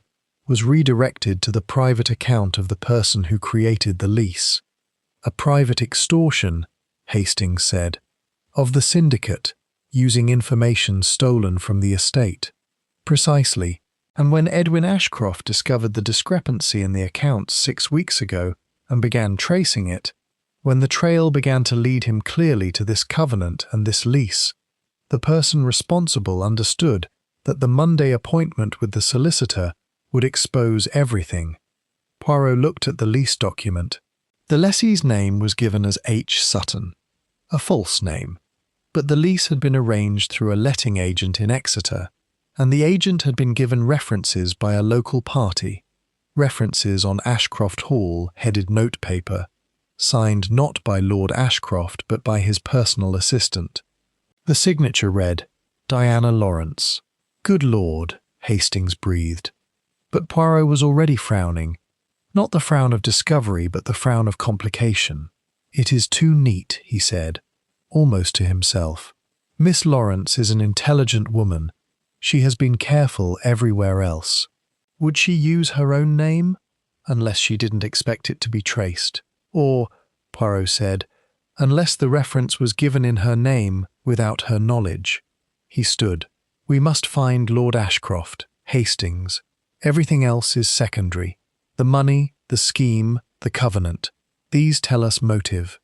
was redirected to the private account of the person who created the lease. A private extortion," Hastings said, "of the syndicate, using information stolen from the estate." "Precisely. And when Edwin Ashcroft discovered the discrepancy in the accounts 6 weeks ago and began tracing it, when the trail began to lead him clearly to this covenant and this lease, the person responsible understood that the Monday appointment with the solicitor would expose everything." Poirot looked at the lease document. The lessee's name was given as H. Sutton, a false name, but the lease had been arranged through a letting agent in Exeter, and the agent had been given references by a local party, references on Ashcroft Hall headed notepaper, signed not by Lord Ashcroft but by his personal assistant. The signature read, "Diana Lawrence." "Good Lord," Hastings breathed. But Poirot was already frowning, not the frown of discovery but the frown of complication. "It is too neat," he said, almost to himself. "Miss Lawrence is an intelligent woman. She has been careful everywhere else. Would she use her own name? Unless she didn't expect it to be traced. Or," Poirot said, "unless the reference was given in her name without her knowledge." He stood. "We must find Lord Ashcroft, Hastings. Everything else is secondary. The money, the scheme, the covenant. These tell us motive.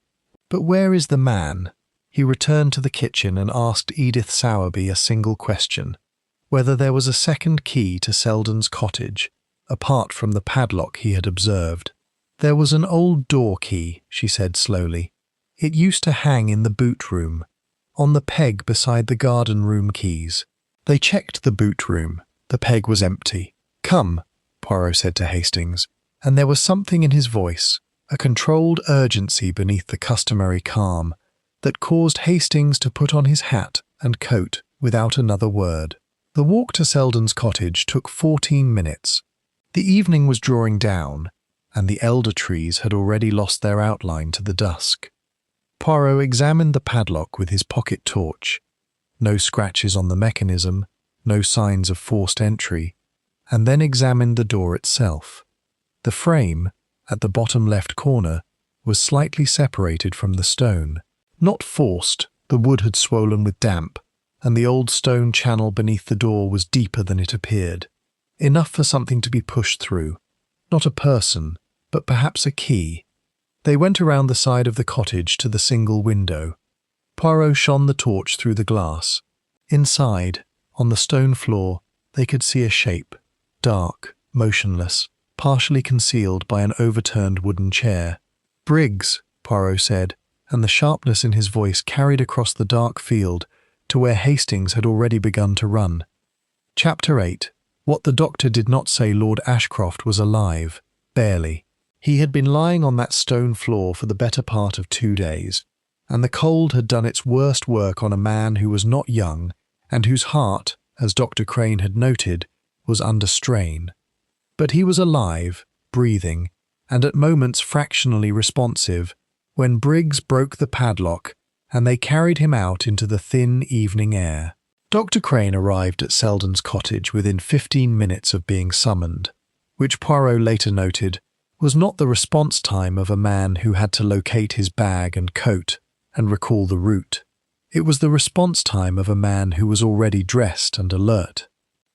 But where is the man?" He returned to the kitchen and asked Edith Sowerby a single question: whether there was a second key to Selden's cottage, apart from the padlock he had observed. "There was an old door key," she said slowly. "It used to hang in the boot room, on the peg beside the garden room keys." They checked the boot room. The peg was empty. "Come," Poirot said to Hastings, and there was something in his voice, a controlled urgency beneath the customary calm, that caused Hastings to put on his hat and coat without another word. The walk to Selden's cottage took 14 minutes. The evening was drawing down, and the elder trees had already lost their outline to the dusk. Poirot examined the padlock with his pocket torch. No scratches on the mechanism, no signs of forced entry, and then examined the door itself. The frame, at the bottom left corner, was slightly separated from the stone. Not forced, the wood had swollen with damp, and the old stone channel beneath the door was deeper than it appeared. Enough for something to be pushed through. Not a person, but perhaps a key. They went around the side of the cottage to the single window. Poirot shone the torch through the glass. Inside, on the stone floor, they could see a shape, dark, motionless, partially concealed by an overturned wooden chair. "Briggs," Poirot said, and the sharpness in his voice carried across the dark field to where Hastings had already begun to run. Chapter 8. What the doctor did not say. Lord Ashcroft was alive, barely. He had been lying on that stone floor for the better part of 2 days, and the cold had done its worst work on a man who was not young and whose heart, as Dr. Crane had noted, was under strain. But he was alive, breathing, and at moments fractionally responsive, when Briggs broke the padlock and they carried him out into the thin evening air. Dr. Crane arrived at Selden's cottage within 15 minutes of being summoned, which Poirot later noted was not the response time of a man who had to locate his bag and coat and recall the route. It was the response time of a man who was already dressed and alert.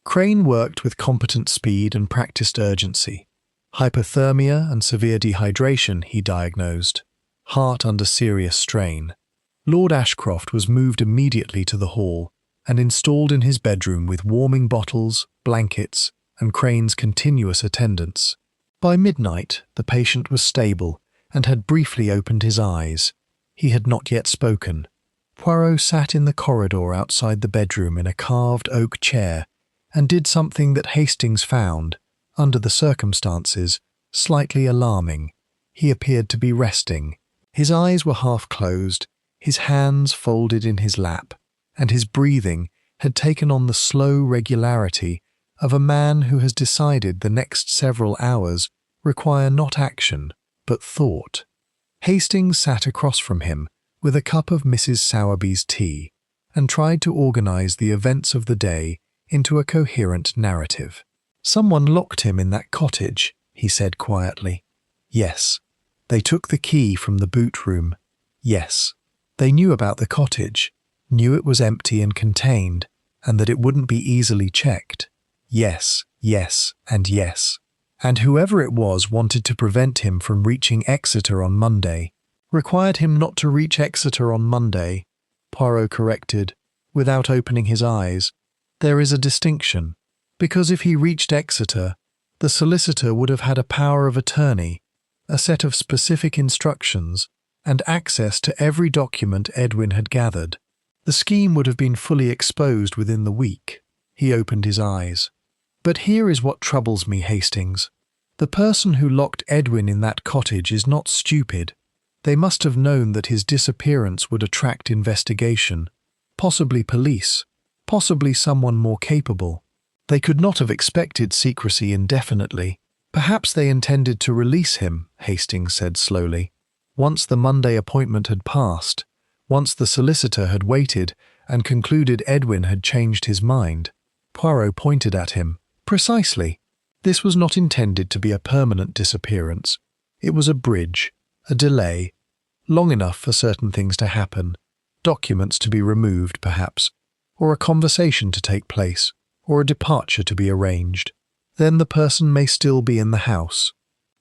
Crane worked with competent speed and practiced urgency. Hypothermia and severe dehydration, he diagnosed. Heart under serious strain. Lord Ashcroft was moved immediately to the hall and installed in his bedroom with warming bottles, blankets, and Crane's continuous attendance. By midnight, the patient was stable and had briefly opened his eyes. He had not yet spoken. Poirot sat in the corridor outside the bedroom in a carved oak chair and did something that Hastings found, under the circumstances, slightly alarming. He appeared to be resting. His eyes were half closed, his hands folded in his lap, and his breathing had taken on the slow regularity of a man who has decided the next several hours require not action, but thought. Hastings sat across from him with a cup of Mrs. Sowerby's tea and tried to organize the events of the day into a coherent narrative. "Someone locked him in that cottage," he said quietly. "Yes." "They took the key from the boot room." "Yes." "They knew about the cottage, knew it was empty and contained, and that it wouldn't be easily checked." "Yes, yes, and yes." "And whoever it was wanted to prevent him from reaching Exeter on Monday." "Required him not to reach Exeter on Monday," Poirot corrected, without opening his eyes. "There is a distinction, because if he reached Exeter, the solicitor would have had a power of attorney, a set of specific instructions, and access to every document Edwin had gathered. The scheme would have been fully exposed within the week." He opened his eyes. "But here is what troubles me, Hastings. The person who locked Edwin in that cottage is not stupid. They must have known that his disappearance would attract investigation, possibly police, possibly someone more capable. They could not have expected secrecy indefinitely. Perhaps they intended to release him," Hastings said slowly. "Once the Monday appointment had passed, once the solicitor had waited and concluded Edwin had changed his mind." Poirot pointed at him. "Precisely. This was not intended to be a permanent disappearance. It was a bridge, a delay, long enough for certain things to happen, documents to be removed perhaps, or a conversation to take place, or a departure to be arranged. Then the person may still be in the house."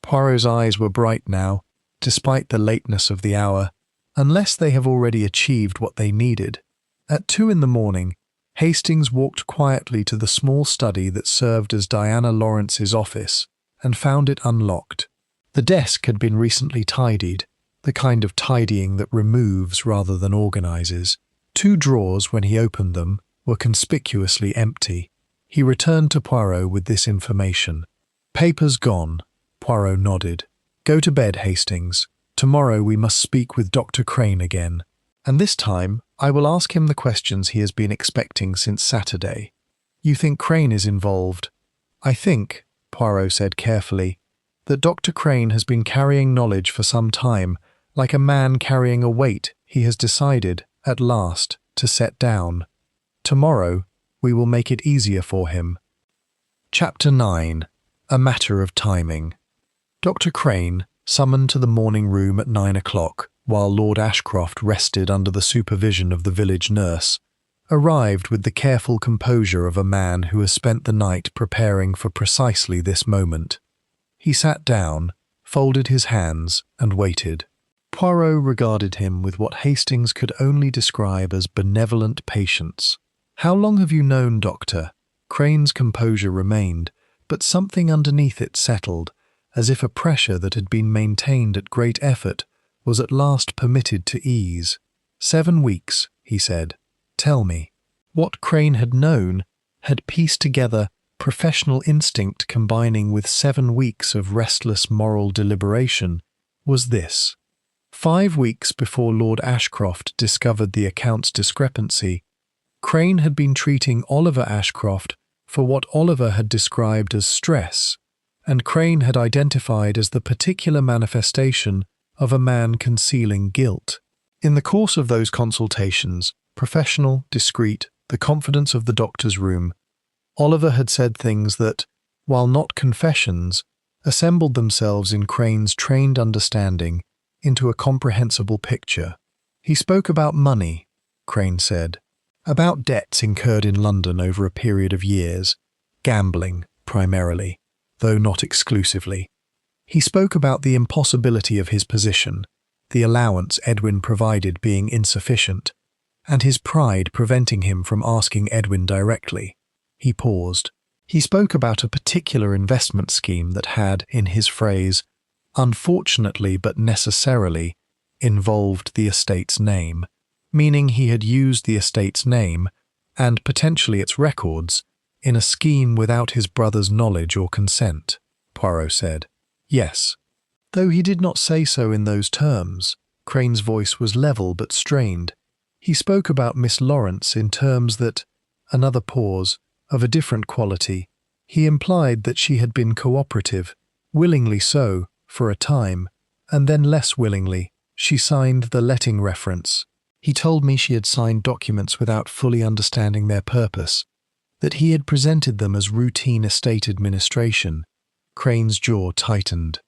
Poirot's eyes were bright now, despite the lateness of the hour, unless they have already achieved what they needed. At 2 in the morning, Hastings walked quietly to the small study that served as Diana Lawrence's office and found it unlocked. The desk had been recently tidied, the kind of tidying that removes rather than organizes. 2 drawers, when he opened them, were conspicuously empty. He returned to Poirot with this information. "Papers gone." Poirot nodded. "Go to bed, Hastings. Tomorrow we must speak with Dr. Crane again. And this time I will ask him the questions he has been expecting since Saturday. You think Crane is involved?" "I think," Poirot said carefully, "that Dr. Crane has been carrying knowledge for some time, like a man carrying a weight he has decided, at last, to set down. Tomorrow we will make it easier for him." Chapter 9. A Matter of Timing. Dr. Crane, summoned to the morning room at 9 o'clock, while Lord Ashcroft rested under the supervision of the village nurse, arrived with the careful composure of a man who has spent the night preparing for precisely this moment. He sat down, folded his hands, and waited. Poirot regarded him with what Hastings could only describe as benevolent patience. "How long have you known, Doctor?" Crane's composure remained, but something underneath it settled, as if a pressure that had been maintained at great effort was at last permitted to ease. 7 weeks, he said. Tell me. What Crane had known had pieced together professional instinct combining with 7 weeks of restless moral deliberation was this. 5 weeks before Lord Ashcroft discovered the account's discrepancy, Crane had been treating Oliver Ashcroft for what Oliver had described as stress, and Crane had identified as the particular manifestation of a man concealing guilt. In the course of those consultations, professional, discreet, the confidence of the doctor's room, Oliver had said things that, while not confessions, assembled themselves in Crane's trained understanding into a comprehensible picture. He spoke about money, Crane said, about debts incurred in London over a period of years, gambling, primarily, though not exclusively. He spoke about the impossibility of his position, the allowance Edwin provided being insufficient, and his pride preventing him from asking Edwin directly. He paused. He spoke about a particular investment scheme that had, in his phrase, unfortunately but necessarily, involved the estate's name, meaning he had used the estate's name, and potentially its records, in a scheme without his brother's knowledge or consent, Poirot said. Yes. Though he did not say so in those terms, Crane's voice was level but strained. He spoke about Miss Lawrence in terms that, another pause, of a different quality. He implied that she had been cooperative, willingly so, for a time, and then less willingly. She signed the letting reference. He told me she had signed documents without fully understanding their purpose, that he had presented them as routine estate administration. Crane's jaw tightened.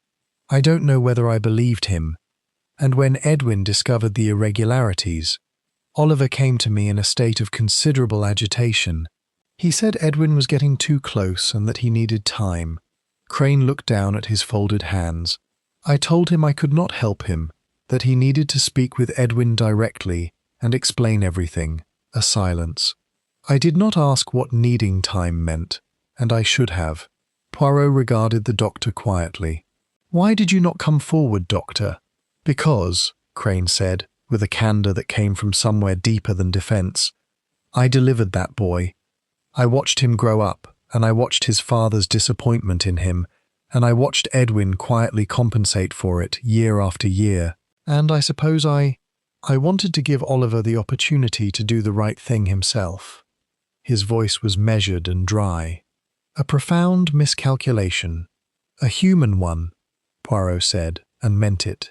I don't know whether I believed him, and when Edwin discovered the irregularities, Oliver came to me in a state of considerable agitation. He said Edwin was getting too close and that he needed time. Crane looked down at his folded hands. I told him I could not help him, that he needed to speak with Edwin directly and explain everything. A silence. I did not ask what needing time meant, and I should have. Poirot regarded the doctor quietly. Why did you not come forward, doctor? Because, Crane said, with a candour that came from somewhere deeper than defence, I delivered that boy. I watched him grow up, and I watched his father's disappointment in him, and I watched Edwin quietly compensate for it year after year, and I suppose I wanted to give Oliver the opportunity to do the right thing himself. His voice was measured and dry. A profound miscalculation. A human one, Poirot said, and meant it.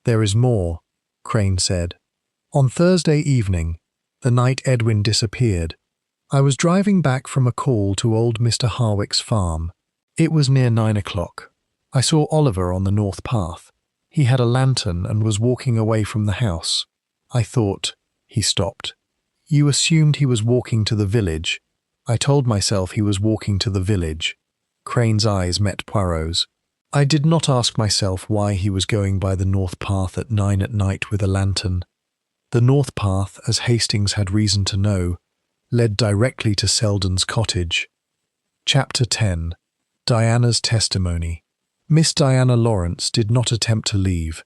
There is more, Crane said. On Thursday evening, the night Edwin disappeared, I was driving back from a call to old Mr. Harwick's farm. It was near 9 o'clock. I saw Oliver on the north path. He had a lantern and was walking away from the house. I thought, he stopped. You assumed he was walking to the village. I told myself he was walking to the village. Crane's eyes met Poirot's. I did not ask myself why he was going by the north path at 9 at night with a lantern. The north path, as Hastings had reason to know, led directly to Selden's cottage. Chapter 10. Diana's Testimony. Miss Diana Lawrence did not attempt to leave,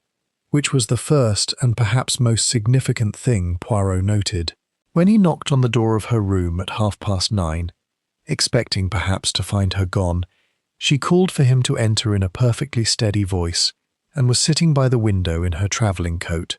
which was the first and perhaps most significant thing Poirot noted. When he knocked on the door of her room at 9:30, expecting perhaps to find her gone, she called for him to enter in a perfectly steady voice, and was sitting by the window in her travelling coat,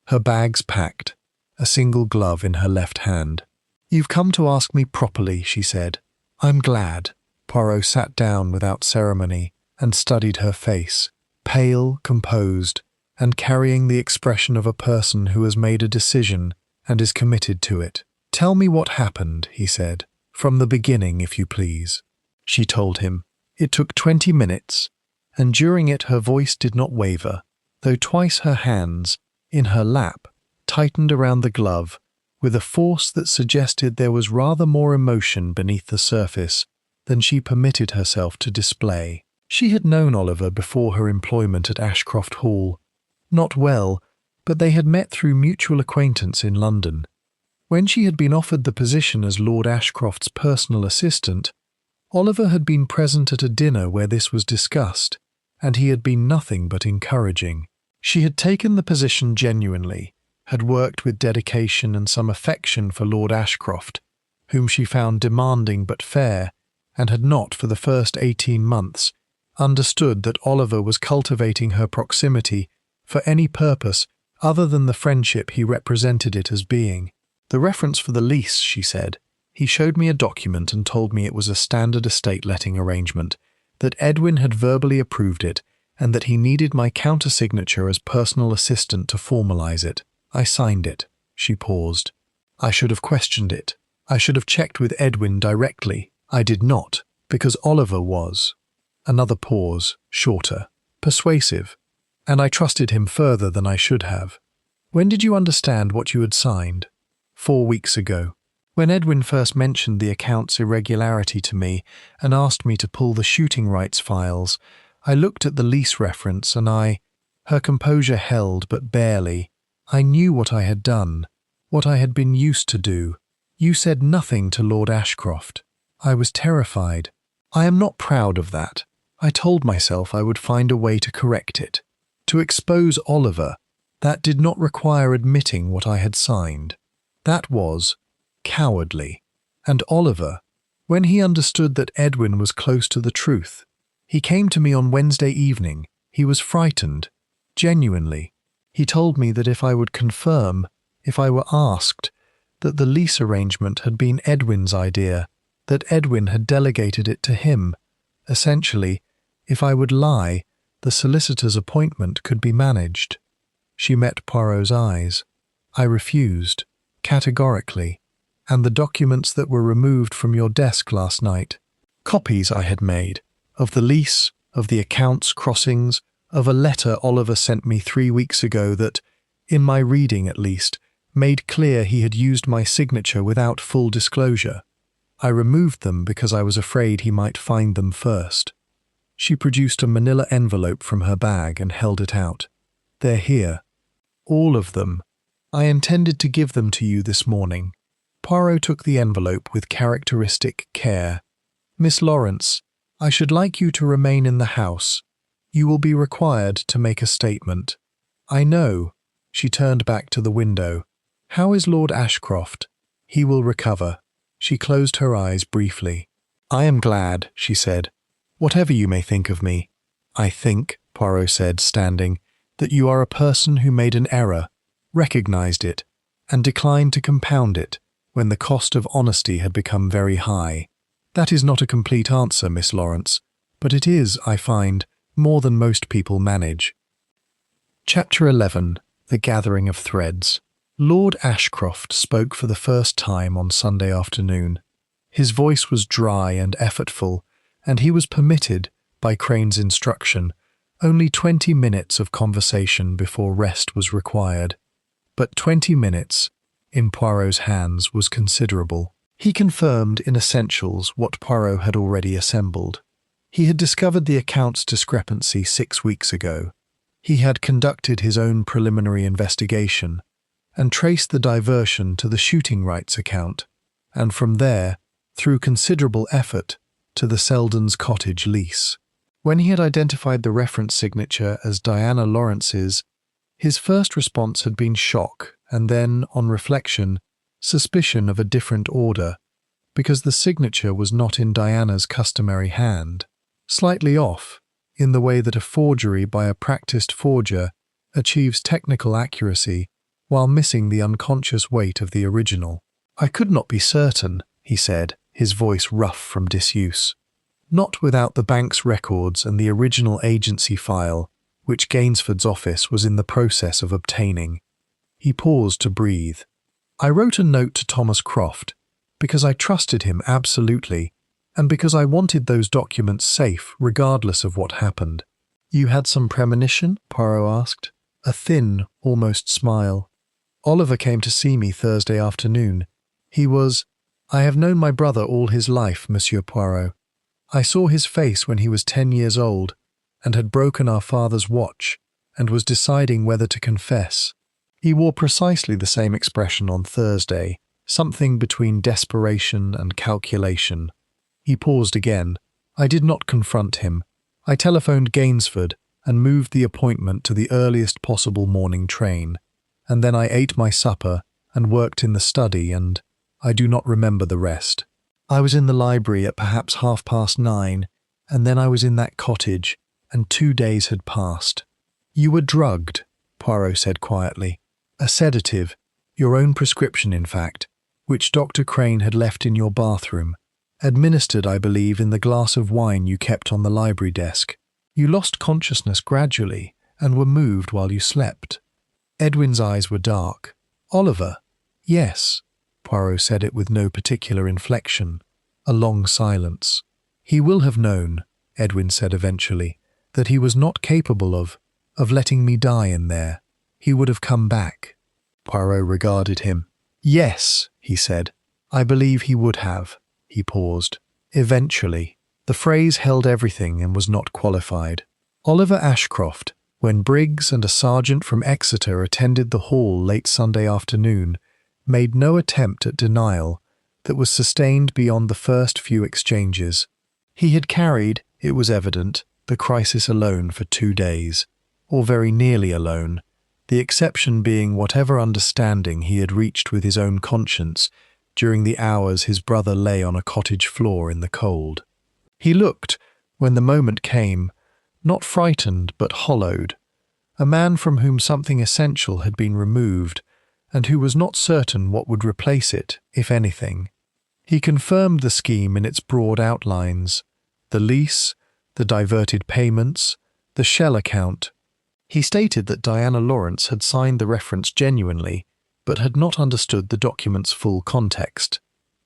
her bags packed, a single glove in her left hand. You've come to ask me properly, she said. I'm glad. Poirot sat down without ceremony and studied her face, pale, composed, and carrying the expression of a person who has made a decision and is committed to it. Tell me what happened, he said. From the beginning, if you please. She told him. It took 20 minutes, and during it her voice did not waver, though twice her hands, in her lap, tightened around the glove, with a force that suggested there was rather more emotion beneath the surface than she permitted herself to display. She had known Oliver before her employment at Ashcroft Hall. Not well, but they had met through mutual acquaintance in London. When she had been offered the position as Lord Ashcroft's personal assistant, Oliver had been present at a dinner where this was discussed, and he had been nothing but encouraging. She had taken the position genuinely, had worked with dedication and some affection for Lord Ashcroft, whom she found demanding but fair, and had not, for the first 18 months, understood that Oliver was cultivating her proximity for any purpose other than the friendship he represented it as being. The reference for the lease, she said. He showed me a document and told me it was a standard estate letting arrangement, that Edwin had verbally approved it, and that he needed my countersignature as personal assistant to formalize it. I signed it. She paused. I should have questioned it. I should have checked with Edwin directly. I did not, because Oliver was. Another pause, shorter, persuasive, and I trusted him further than I should have. When did you understand what you had signed? 4 weeks ago. When Edwin first mentioned the account's irregularity to me and asked me to pull the shooting rights files, I looked at the lease reference and her composure held but barely. I knew what I had done, what I had been used to do. You said nothing to Lord Ashcroft. I was terrified. I am not proud of that. I told myself I would find a way to correct it. To expose Oliver, that did not require admitting what I had signed. That was cowardly. And Oliver, when he understood that Edwin was close to the truth, he came to me on Wednesday evening. He was frightened, genuinely. He told me that if I would confirm, if I were asked, that the lease arrangement had been Edwin's idea, that Edwin had delegated it to him. Essentially, if I would lie, the solicitor's appointment could be managed. She met Poirot's eyes. I refused, categorically. And the documents that were removed from your desk last night, copies I had made, of the lease, of the accounts crossings, of a letter Oliver sent me 3 weeks ago that, in my reading at least, made clear he had used my signature without full disclosure. I removed them because I was afraid he might find them first. She produced a manila envelope from her bag and held it out. They're here. All of them. I intended to give them to you this morning. Poirot took the envelope with characteristic care. Miss Lawrence, I should like you to remain in the house. You will be required to make a statement. I know. She turned back to the window. How is Lord Ashcroft? He will recover. She closed her eyes briefly. I am glad, she said. Whatever you may think of me. I think, Poirot said, standing, that you are a person who made an error, recognized it, and declined to compound it when the cost of honesty had become very high. That is not a complete answer, Miss Lawrence, but it is, I find, more than most people manage. Chapter 11. The Gathering of Threads. Lord Ashcroft spoke for the first time on Sunday afternoon. His voice was dry and effortful, and he was permitted, by Crane's instruction, only 20 minutes of conversation before rest was required. But 20 minutes, in Poirot's hands, was considerable. He confirmed in essentials what Poirot had already assembled. He had discovered the account's discrepancy 6 weeks ago. He had conducted his own preliminary investigation and traced the diversion to the shooting rights account, and from there, through considerable effort, to the Selden's cottage lease. When he had identified the reference signature as Diana Lawrence's, his first response had been shock and then, on reflection, suspicion of a different order, because the signature was not in Diana's customary hand, slightly off, in the way that a forgery by a practiced forger achieves technical accuracy while missing the unconscious weight of the original. I could not be certain, he said, his voice rough from disuse. Not without the bank's records and the original agency file, which Gainsford's office was in the process of obtaining. He paused to breathe. I wrote a note to Thomas Croft, because I trusted him absolutely, and because I wanted those documents safe regardless of what happened. You had some premonition? Poirot asked, a thin, almost smile. Oliver came to see me Thursday afternoon. I have known my brother all his life, Monsieur Poirot. I saw his face when he was 10 years old, and had broken our father's watch, and was deciding whether to confess. He wore precisely the same expression on Thursday, something between desperation and calculation. He paused again. I did not confront him. I telephoned Gainsford, and moved the appointment to the earliest possible morning train, and then I ate my supper and worked in the study, and I do not remember the rest. I was in the library at perhaps 9:30, and then I was in that cottage, and 2 days had passed. You were drugged, Poirot said quietly. A sedative, your own prescription in fact, which Dr. Crane had left in your bathroom, administered, I believe, in the glass of wine you kept on the library desk. You lost consciousness gradually and were moved while you slept. Edwin's eyes were dark. Oliver? Yes. Poirot said it with no particular inflection. A long silence. He will have known, Edwin said eventually, that he was not capable of letting me die in there. He would have come back. Poirot regarded him. Yes, he said. I believe he would have. He paused. Eventually. The phrase held everything and was not qualified. Oliver Ashcroft, when Briggs and a sergeant from Exeter attended the hall late Sunday afternoon, made no attempt at denial that was sustained beyond the first few exchanges. He had carried, it was evident, the crisis alone for 2 days, or very nearly alone, the exception being whatever understanding he had reached with his own conscience during the hours his brother lay on a cottage floor in the cold. He looked, when the moment came, not frightened but hollowed, a man from whom something essential had been removed, and who was not certain what would replace it, if anything. He confirmed the scheme in its broad outlines, the lease, the diverted payments, the shell account. He stated that Diana Lawrence had signed the reference genuinely, but had not understood the document's full context.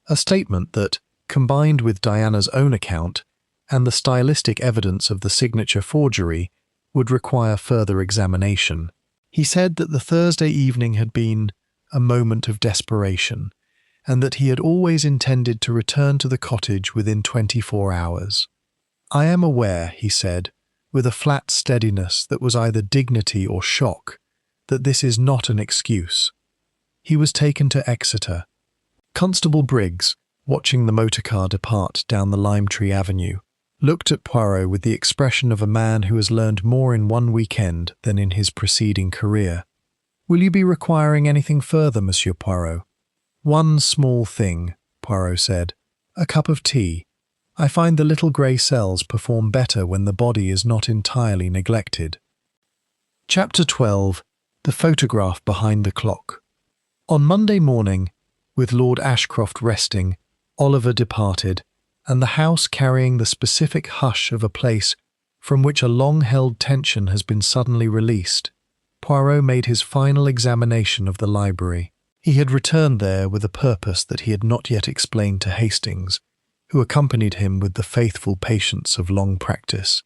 A statement that, combined with Diana's own account and the stylistic evidence of the signature forgery, would require further examination. He said that the Thursday evening had been a moment of desperation, and that he had always intended to return to the cottage within 24 hours. I am aware, he said, with a flat steadiness that was either dignity or shock, that this is not an excuse. He was taken to Exeter. Constable Briggs, watching the motor car depart down the Lime Tree Avenue, looked at Poirot with the expression of a man who has learned more in one weekend than in his preceding career. "Will you be requiring anything further, Monsieur Poirot?" "One small thing," Poirot said. "A cup of tea. I find the little grey cells perform better when the body is not entirely neglected." Chapter 12. The Photograph Behind the Clock. On Monday morning, with Lord Ashcroft resting, Oliver departed, and the house carrying the specific hush of a place from which a long-held tension has been suddenly released. Poirot made his final examination of the library. He had returned there with a purpose that he had not yet explained to Hastings, who accompanied him with the faithful patience of long practice.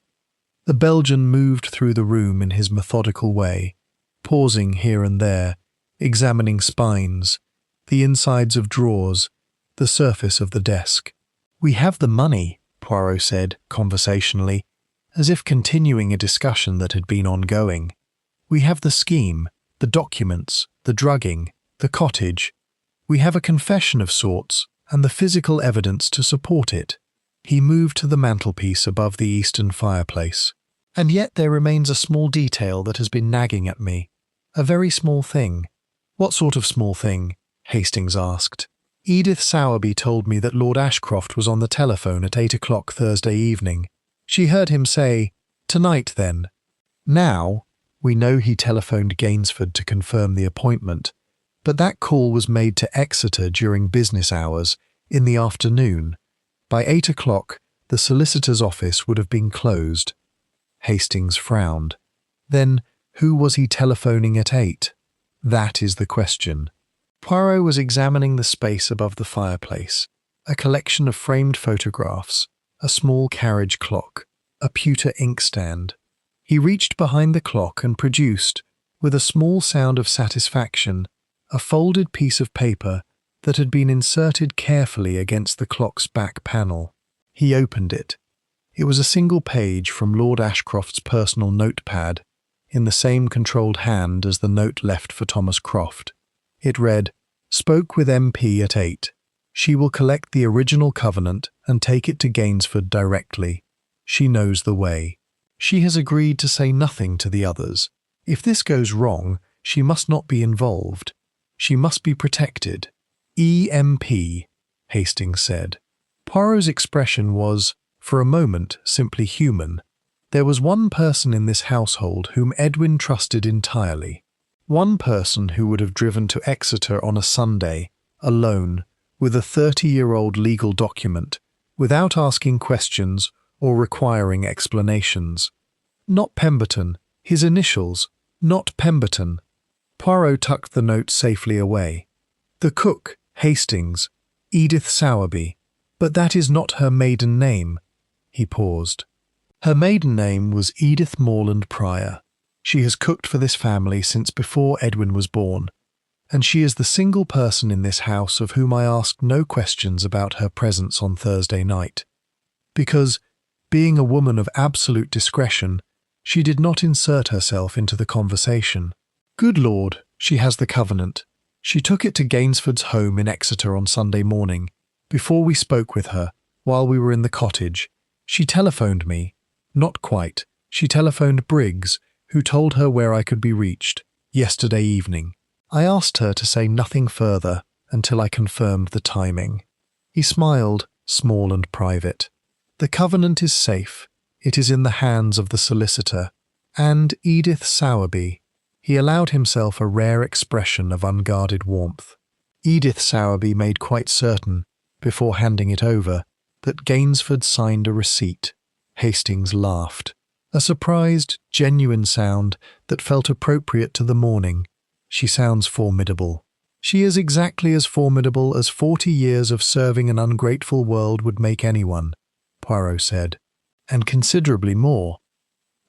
The Belgian moved through the room in his methodical way, pausing here and there, examining spines, the insides of drawers, the surface of the desk. "We have the money," Poirot said, conversationally, as if continuing a discussion that had been ongoing. "We have the scheme, the documents, the drugging, the cottage. We have a confession of sorts, and the physical evidence to support it." He moved to the mantelpiece above the eastern fireplace. "And yet there remains a small detail that has been nagging at me. A very small thing." "What sort of small thing?" Hastings asked. "Edith Sowerby told me that Lord Ashcroft was on the telephone at 8 o'clock Thursday evening. She heard him say, 'Tonight, then.' Now, we know he telephoned Gainsford to confirm the appointment, but that call was made to Exeter during business hours, in the afternoon. By 8 o'clock, the solicitor's office would have been closed." Hastings frowned. "Then, who was he telephoning at 8? That is the question." Poirot was examining the space above the fireplace, a collection of framed photographs, a small carriage clock, a pewter inkstand. He reached behind the clock and produced, with a small sound of satisfaction, a folded piece of paper that had been inserted carefully against the clock's back panel. He opened it. It was a single page from Lord Ashcroft's personal notepad, in the same controlled hand as the note left for Thomas Croft. It read, "Spoke with MP at 8. She will collect the original covenant and take it to Gainsford directly. She knows the way." She has agreed to say nothing to the others. If this goes wrong, she must not be involved. She must be protected. E.M.P., Hastings said. Poirot's expression was, for a moment, simply human. There was one person in this household whom Edwin trusted entirely. One person who would have driven to Exeter on a Sunday, alone, with a 30-year-old legal document, without asking questions or requiring explanations. Not Pemberton, his initials, not Pemberton. Poirot tucked the note safely away. The cook, Hastings, Edith Sowerby, but that is not her maiden name. He paused. Her maiden name was Edith Morland Pryor. She has cooked for this family since before Edwin was born, and she is the single person in this house of whom I asked no questions about her presence on Thursday night, because, being a woman of absolute discretion, she did not insert herself into the conversation. Good Lord, she has the covenant. She took it to Gainsford's home in Exeter on Sunday morning. Before we spoke with her, while we were in the cottage, she telephoned me. Not quite. She telephoned Briggs, who told her where I could be reached, yesterday evening. I asked her to say nothing further until I confirmed the timing. He smiled, small and private. The covenant is safe. It is in the hands of the solicitor. And Edith Sowerby. He allowed himself a rare expression of unguarded warmth. Edith Sowerby made quite certain, before handing it over, that Gainsford signed a receipt. Hastings laughed. A surprised, genuine sound that felt appropriate to the morning. She sounds formidable. She is exactly as formidable as 40 years of serving an ungrateful world would make anyone, Poirot said, and considerably more.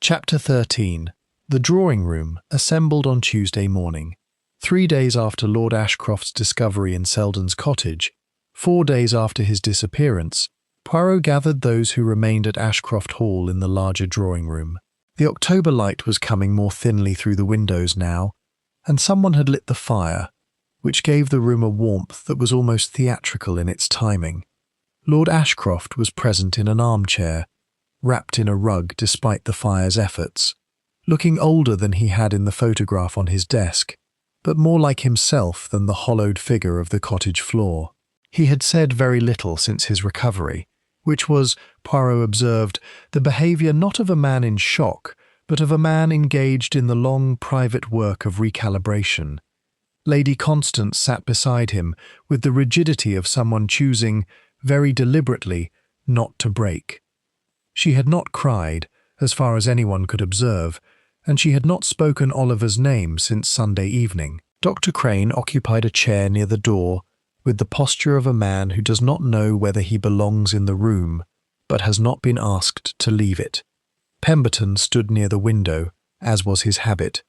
Chapter 13. The drawing room, assembled on Tuesday morning. 3 days after Lord Ashcroft's discovery in Selden's cottage, 4 days after his disappearance, Poirot gathered those who remained at Ashcroft Hall in the larger drawing room. The October light was coming more thinly through the windows now, and someone had lit the fire, which gave the room a warmth that was almost theatrical in its timing. Lord Ashcroft was present in an armchair, wrapped in a rug despite the fire's efforts, looking older than he had in the photograph on his desk, but more like himself than the hollowed figure of the cottage floor. He had said very little since his recovery, which was, Poirot observed, the behaviour not of a man in shock, but of a man engaged in the long private work of recalibration. Lady Constance sat beside him with the rigidity of someone choosing, very deliberately, not to break. She had not cried, as far as anyone could observe, and she had not spoken Oliver's name since Sunday evening. Dr. Crane occupied a chair near the door, with the posture of a man who does not know whether he belongs in the room, but has not been asked to leave it. Pemberton stood near the window, as was his habit.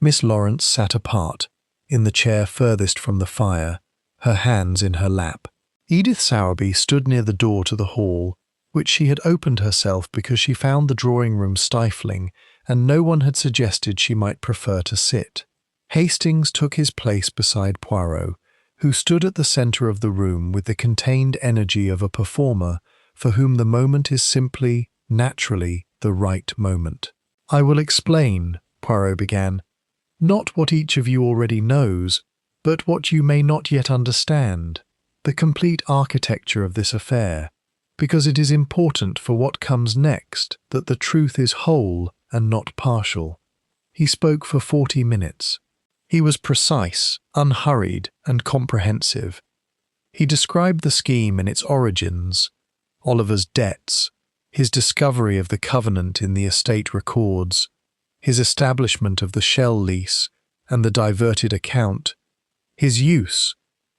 Miss Lawrence sat apart, in the chair furthest from the fire, her hands in her lap. Edith Sowerby stood near the door to the hall, which she had opened herself because she found the drawing-room stifling, and no one had suggested she might prefer to sit. Hastings took his place beside Poirot, who stood at the centre of the room with the contained energy of a performer for whom the moment is simply, naturally, the right moment. "I will explain," Poirot began, "not what each of you already knows, but what you may not yet understand, the complete architecture of this affair, because it is important for what comes next that the truth is whole and not partial." He spoke for 40 minutes. He was precise, unhurried, and comprehensive. He described the scheme in its origins, Oliver's debts, his discovery of the covenant in the estate records, his establishment of the shell lease and the diverted account, his use,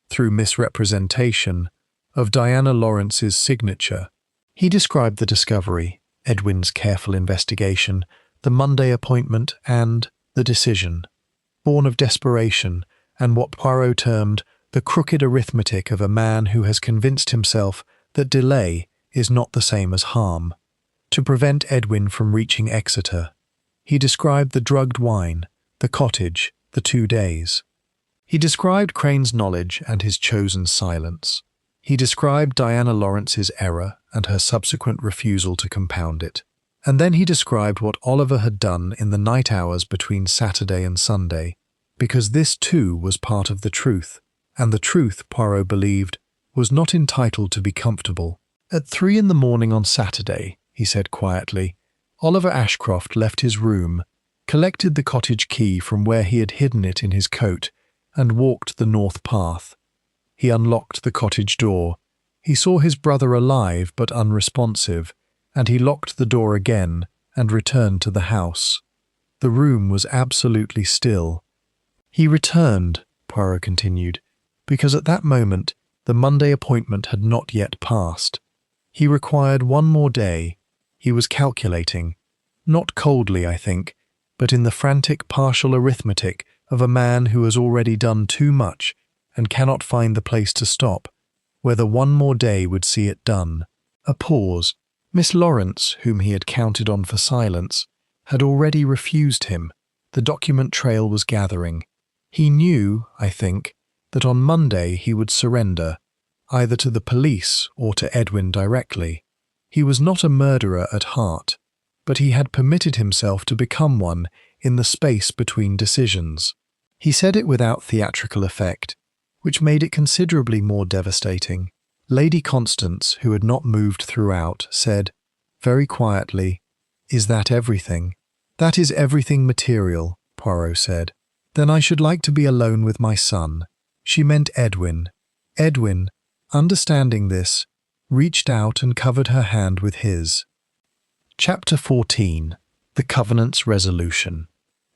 through misrepresentation, of Diana Lawrence's signature. He described the discovery, Edwin's careful investigation, the Monday appointment, and the decision, born of desperation and what Poirot termed the crooked arithmetic of a man who has convinced himself that delay is not the same as harm, to prevent Edwin from reaching Exeter. He described the drugged wine, the cottage, the 2 days. He described Crane's knowledge and his chosen silence. He described Diana Lawrence's error and her subsequent refusal to compound it. And then he described what Oliver had done in the night hours between Saturday and Sunday, because this too was part of the truth, and the truth, Poirot believed, was not entitled to be comfortable. At 3 in the morning on Saturday, he said quietly, Oliver Ashcroft left his room, collected the cottage key from where he had hidden it in his coat, and walked the north path. He unlocked the cottage door. He saw his brother alive but unresponsive, and he locked the door again and returned to the house. The room was absolutely still. He returned, Poirot continued, because at that moment the Monday appointment had not yet passed. He required one more day. He was calculating, not coldly, I think, but in the frantic partial arithmetic of a man who has already done too much and cannot find the place to stop, whether one more day would see it done. A pause. Miss Lawrence, whom he had counted on for silence, had already refused him. The document trail was gathering. He knew, I think, that on Monday he would surrender, either to the police or to Edwin directly. He was not a murderer at heart, but he had permitted himself to become one in the space between decisions. He said it without theatrical effect, which made it considerably more devastating. Lady Constance, who had not moved throughout, said, very quietly, "Is that everything?" "That is everything material," Poirot said. "Then I should like to be alone with my son." She meant Edwin. Edwin, understanding this, reached out and covered her hand with his. Chapter 14. The Covenant's Resolution.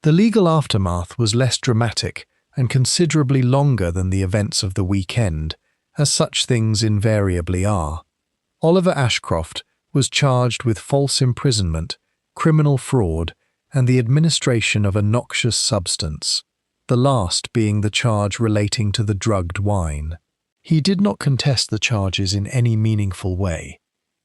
The legal aftermath was less dramatic and considerably longer than the events of the weekend, as such things invariably are. Oliver Ashcroft was charged with false imprisonment, criminal fraud, and the administration of a noxious substance, the last being the charge relating to the drugged wine. He did not contest the charges in any meaningful way,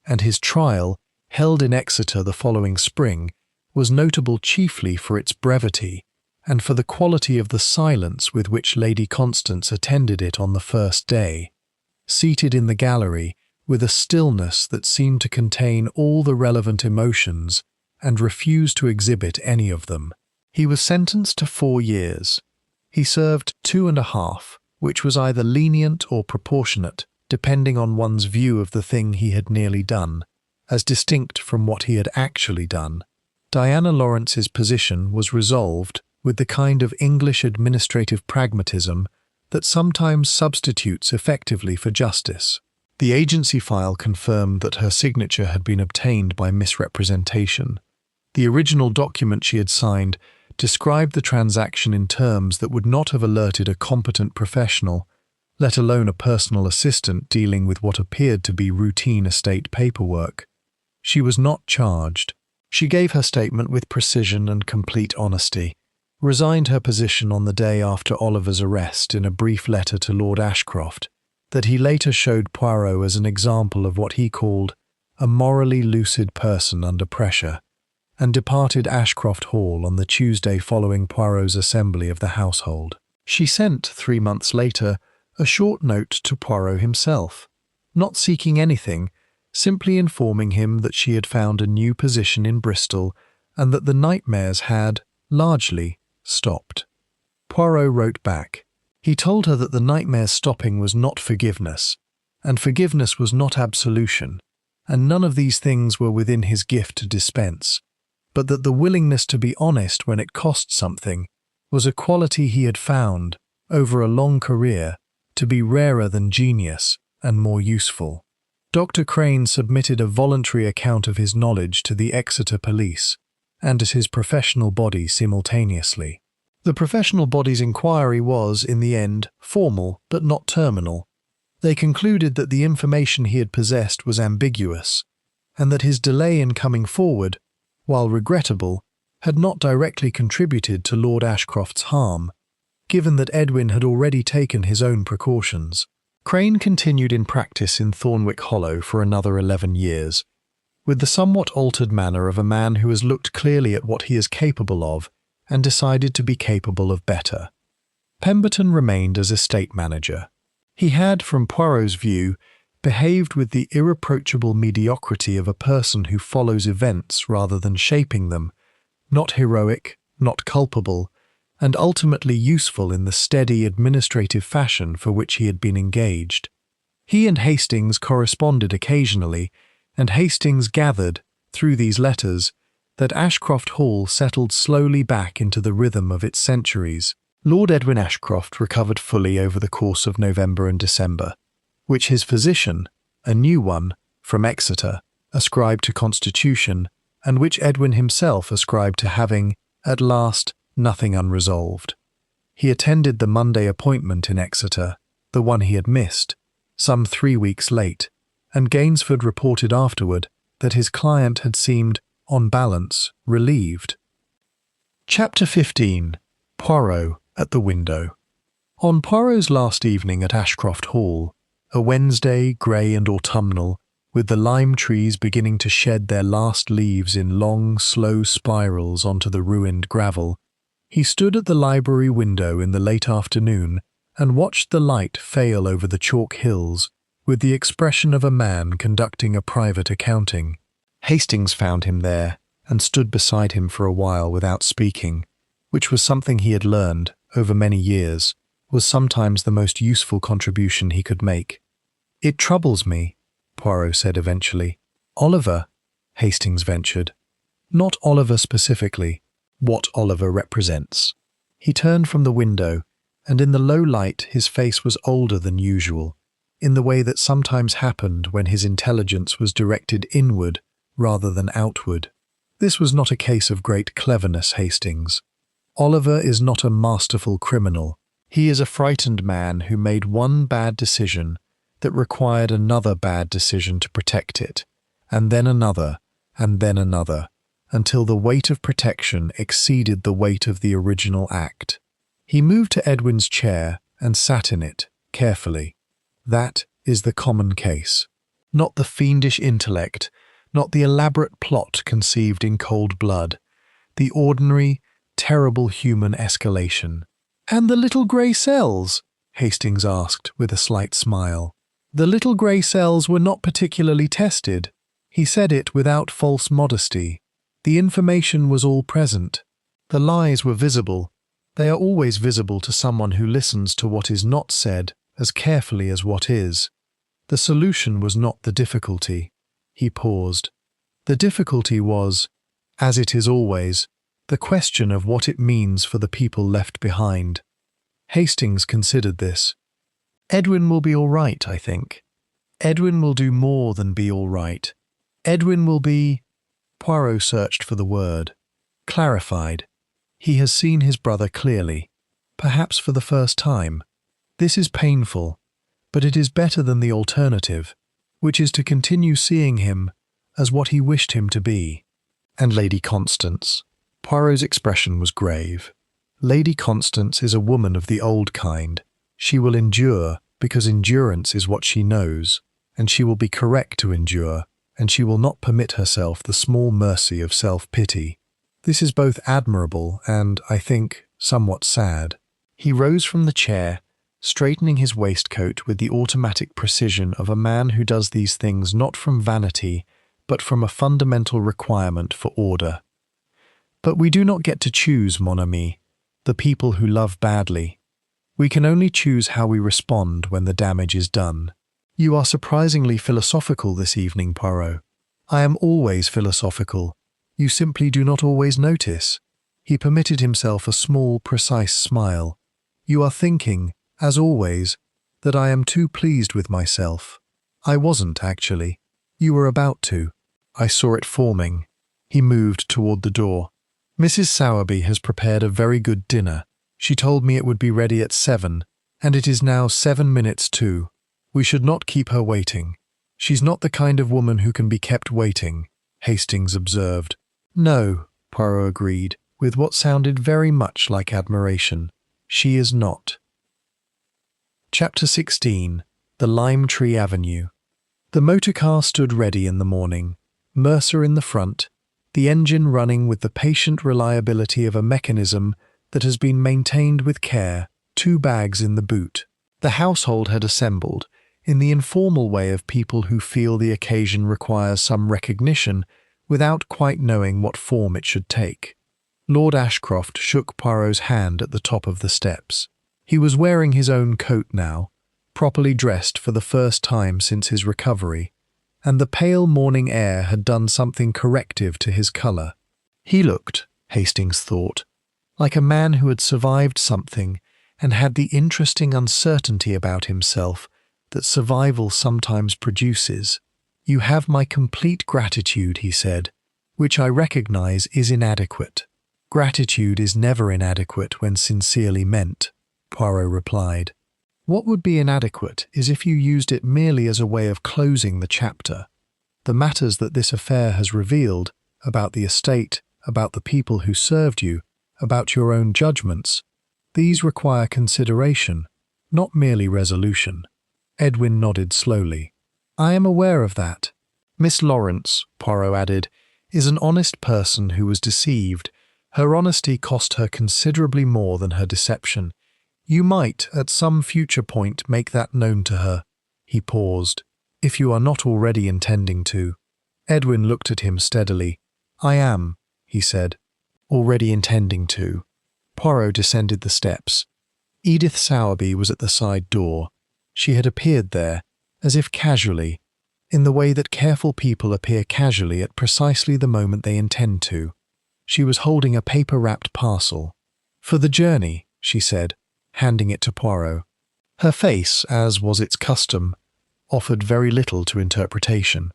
and his trial, held in Exeter the following spring, was notable chiefly for its brevity and for the quality of the silence with which Lady Constance attended it on the first day, seated in the gallery with a stillness that seemed to contain all the relevant emotions and refused to exhibit any of them. He was sentenced to 4 years. He served 2.5, which was either lenient or proportionate, depending on one's view of the thing he had nearly done, as distinct from what he had actually done. Diana Lawrence's position was resolved with the kind of English administrative pragmatism that sometimes substitutes effectively for justice. The agency file confirmed that her signature had been obtained by misrepresentation. The original document she had signed described the transaction in terms that would not have alerted a competent professional, let alone a personal assistant dealing with what appeared to be routine estate paperwork. She was not charged. She gave her statement with precision and complete honesty, resigned her position on the day after Oliver's arrest in a brief letter to Lord Ashcroft that he later showed Poirot as an example of what he called a morally lucid person under pressure, and departed Ashcroft Hall on the Tuesday following Poirot's assembly of the household. She sent, 3 months later, a short note to Poirot himself, not seeking anything, simply informing him that she had found a new position in Bristol and that the nightmares had, largely, stopped. Poirot wrote back. He told her that the nightmares stopping was not forgiveness, and forgiveness was not absolution, and none of these things were within his gift to dispense, but that the willingness to be honest when it cost something was a quality he had found, over a long career, to be rarer than genius and more useful. Dr. Crane submitted a voluntary account of his knowledge to the Exeter police and to his professional body simultaneously. The professional body's inquiry was, in the end, formal but not terminal. They concluded that the information he had possessed was ambiguous, and that his delay in coming forward, while regrettable, had not directly contributed to Lord Ashcroft's harm, given that Edwin had already taken his own precautions. Crane continued in practice in Thornwick Hollow for another 11 years, with the somewhat altered manner of a man who has looked clearly at what he is capable of and decided to be capable of better. Pemberton remained as estate manager. He had, from Poirot's view, behaved with the irreproachable mediocrity of a person who follows events rather than shaping them, not heroic, not culpable, and ultimately useful in the steady administrative fashion for which he had been engaged. He and Hastings corresponded occasionally, and Hastings gathered, through these letters, that Ashcroft Hall settled slowly back into the rhythm of its centuries. Lord Edwin Ashcroft recovered fully over the course of November and December, which his physician, a new one, from Exeter, ascribed to constitution, and which Edwin himself ascribed to having, at last, nothing unresolved. He attended the Monday appointment in Exeter, the one he had missed, some 3 weeks late, and Gainsford reported afterward that his client had seemed, on balance, relieved. Chapter 15. Poirot at the window. On Poirot's last evening at Ashcroft Hall, a Wednesday, grey and autumnal, with the lime trees beginning to shed their last leaves in long, slow spirals onto the ruined gravel, he stood at the library window in the late afternoon and watched the light fail over the chalk hills with the expression of a man conducting a private accounting. Hastings found him there and stood beside him for a while without speaking, which was something he had learned, over many years, was sometimes the most useful contribution he could make. "It troubles me," Poirot said eventually. "Oliver," Hastings ventured. "Not Oliver specifically, what Oliver represents." He turned from the window, and in the low light his face was older than usual, in the way that sometimes happened when his intelligence was directed inward rather than outward. This was not a case of great cleverness, Hastings. Oliver is not a masterful criminal. He is a frightened man who made one bad decision that required another bad decision to protect it, and then another, until the weight of protection exceeded the weight of the original act. He moved to Edwin's chair and sat in it, carefully. That is the common case. Not the fiendish intellect, not the elaborate plot conceived in cold blood. The ordinary, terrible human escalation. "And the little grey cells?" Hastings asked with a slight smile. "The little grey cells were not particularly tested." He said it without false modesty. The information was all present. The lies were visible. They are always visible to someone who listens to what is not said as carefully as what is. The solution was not the difficulty. He paused. The difficulty was, as it is always, the question of what it means for the people left behind. Hastings considered this. "Edwin will be all right, I think. Edwin will do more than be all right. Edwin will be—" Poirot searched for the word. "Clarified. He has seen his brother clearly, perhaps for the first time. This is painful, but it is better than the alternative, which is to continue seeing him as what he wished him to be." "And Lady Constance?" Poirot's expression was grave. "Lady Constance is a woman of the old kind. She will endure because endurance is what she knows, and she will be correct to endure, and she will not permit herself the small mercy of self-pity. This is both admirable and, I think, somewhat sad." He rose from the chair, straightening his waistcoat with the automatic precision of a man who does these things not from vanity, but from a fundamental requirement for order. "But we do not get to choose, mon ami, the people who love badly. We can only choose how we respond when the damage is done." "You are surprisingly philosophical this evening, Poirot." "I am always philosophical. You simply do not always notice." He permitted himself a small, precise smile. "You are thinking, as always, that I am too pleased with myself. I wasn't, actually. You were about to. I saw it forming." He moved toward the door. "Mrs. Sowerby has prepared a very good dinner. She told me it would be ready at 7, and it is now 7 minutes to. We should not keep her waiting." "She's not the kind of woman who can be kept waiting," Hastings observed. "No," Poirot agreed, with what sounded very much like admiration. "She is not." Chapter 16. The Lime Tree Avenue. The motor car stood ready in the morning, Mercer in the front, the engine running with the patient reliability of a mechanism that has been maintained with care, 2 bags in the boot. The household had assembled, in the informal way of people who feel the occasion requires some recognition without quite knowing what form it should take. Lord Ashcroft shook Poirot's hand at the top of the steps. He was wearing his own coat now, properly dressed for the first time since his recovery, and the pale morning air had done something corrective to his colour. He looked, Hastings thought, like a man who had survived something and had the interesting uncertainty about himself that survival sometimes produces. "You have my complete gratitude," he said, "which I recognise is inadequate." "Gratitude is never inadequate when sincerely meant," Poirot replied. "What would be inadequate is if you used it merely as a way of closing the chapter. The matters that this affair has revealed, about the estate, about the people who served you, about your own judgments, these require consideration, not merely resolution." Edwin nodded slowly. "I am aware of that. Miss Lawrence," Poirot added, "is an honest person who was deceived. Her honesty cost her considerably more than her deception. You might, at some future point, make that known to her." He paused. "If you are not already intending to." Edwin looked at him steadily. "I am," he said, "already intending to." Poirot descended the steps. Edith Sowerby was at the side door. She had appeared there, as if casually, in the way that careful people appear casually at precisely the moment they intend to. She was holding a paper-wrapped parcel. "For the journey," she said, handing it to Poirot. Her face, as was its custom, offered very little to interpretation.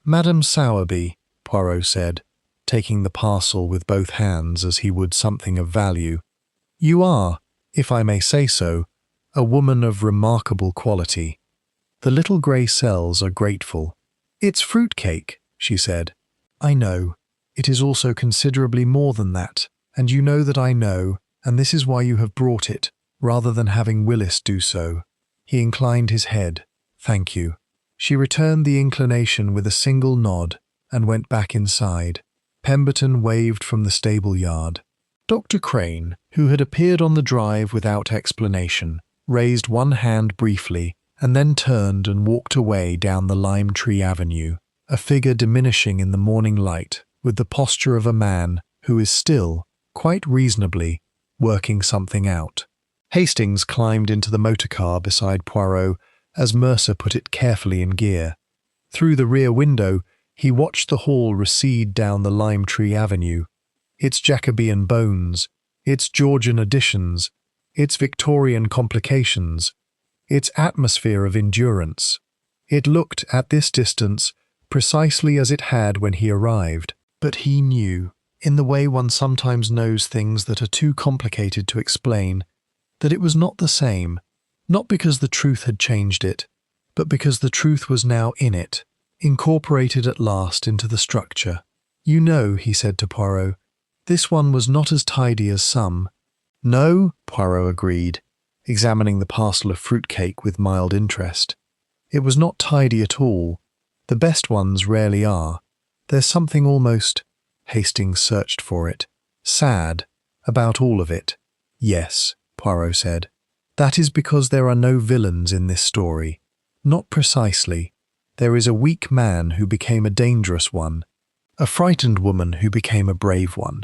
"Madame Sowerby," Poirot said, taking the parcel with both hands as he would something of value. "You are, if I may say so, a woman of remarkable quality. The little grey cells are grateful." "It's fruitcake," she said. "I know. It is also considerably more than that, and you know that I know, and this is why you have brought it, rather than having Willis do so." He inclined his head. "Thank you." She returned the inclination with a single nod and went back inside. Pemberton waved from the stable yard. Dr. Crane, who had appeared on the drive without explanation, raised one hand briefly and then turned and walked away down the lime tree avenue, a figure diminishing in the morning light, with the posture of a man who is still, quite reasonably, working something out. Hastings climbed into the motor car beside Poirot as Mercer put it carefully in gear. Through the rear window, he watched the hall recede down the lime tree avenue, its Jacobean bones, its Georgian additions, its Victorian complications, its atmosphere of endurance. It looked, at this distance, precisely as it had when he arrived. But he knew, in the way one sometimes knows things that are too complicated to explain, that it was not the same, not because the truth had changed it, but because the truth was now in it, incorporated at last into the structure. "You know," he said to Poirot, "this one was not as tidy as some." "No," Poirot agreed, examining the parcel of fruitcake with mild interest. "It was not tidy at all. The best ones rarely are. There's something almost," Hastings searched for it, "sad about all of it." "Yes," Poirot said. "That is because there are no villains in this story. Not precisely. There is a weak man who became a dangerous one, a frightened woman who became a brave one,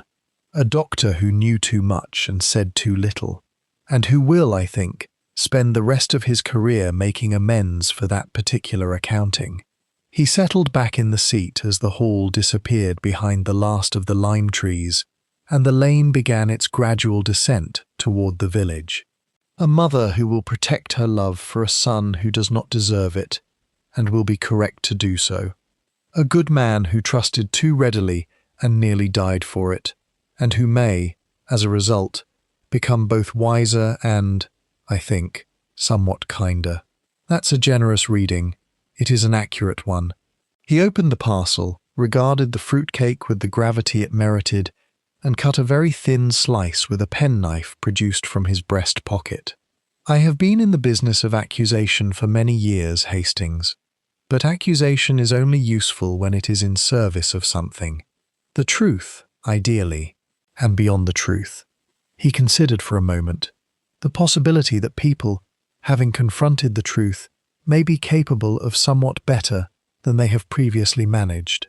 a doctor who knew too much and said too little, and who will, I think, spend the rest of his career making amends for that particular accounting." He settled back in the seat as the hall disappeared behind the last of the lime trees, and the lane began its gradual descent toward the village. A mother who will protect her love for a son who does not deserve it, and will be correct to do so. A good man who trusted too readily and nearly died for it, and who may, as a result, become both wiser and, I think, somewhat kinder. That's a generous reading. It is an accurate one. He opened the parcel, regarded the fruitcake with the gravity it merited, and cut a very thin slice with a penknife produced from his breast pocket. "I have been in the business of accusation for many years, Hastings, but accusation is only useful when it is in service of something. The truth, ideally, and beyond the truth." He considered for a moment the possibility that people, having confronted the truth, may be capable of somewhat better than they have previously managed.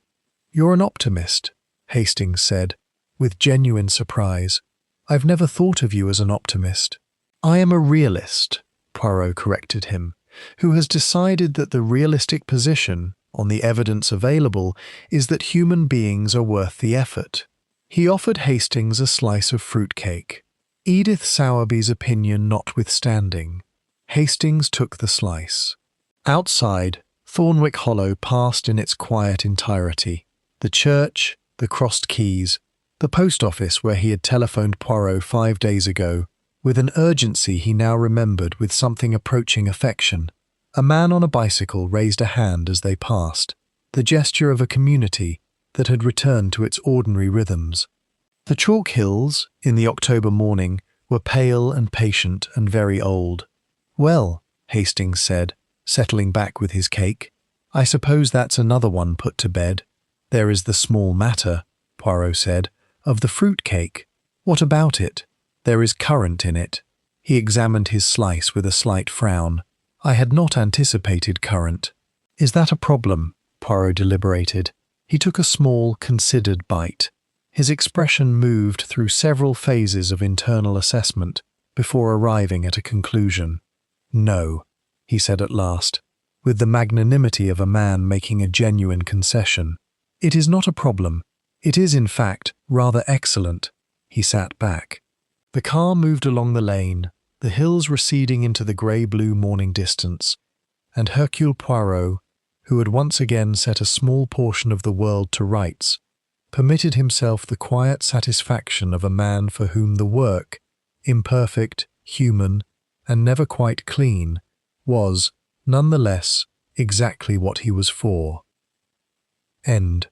You're an optimist, Hastings said, with genuine surprise. I've never thought of you as an optimist. I am a realist, Poirot corrected him, who has decided that the realistic position, on the evidence available, is that human beings are worth the effort. He offered Hastings a slice of fruitcake. Edith Sowerby's opinion notwithstanding, Hastings took the slice. Outside, Thornwick Hollow passed in its quiet entirety. The church, the crossed keys, the post office where he had telephoned Poirot 5 days ago, with an urgency he now remembered with something approaching affection. A man on a bicycle raised a hand as they passed, the gesture of a community that had returned to its ordinary rhythms. The chalk hills, in the October morning, were pale and patient and very old. "Well," Hastings said, settling back with his cake, "I suppose that's another one put to bed." "There is the small matter," Poirot said, "of the fruit cake. What about it? There is currant in it." He examined his slice with a slight frown. "I had not anticipated currant." "Is that a problem?" Poirot deliberated. He took a small, considered bite. His expression moved through several phases of internal assessment before arriving at a conclusion. "No," he said at last, with the magnanimity of a man making a genuine concession. "It is not a problem. It is, in fact, rather excellent." He sat back. The car moved along the lane, the hills receding into the grey-blue morning distance, and Hercule Poirot, who had once again set a small portion of the world to rights, permitted himself the quiet satisfaction of a man for whom the work, imperfect, human, and never quite clean, was, none the less, exactly what he was for. End.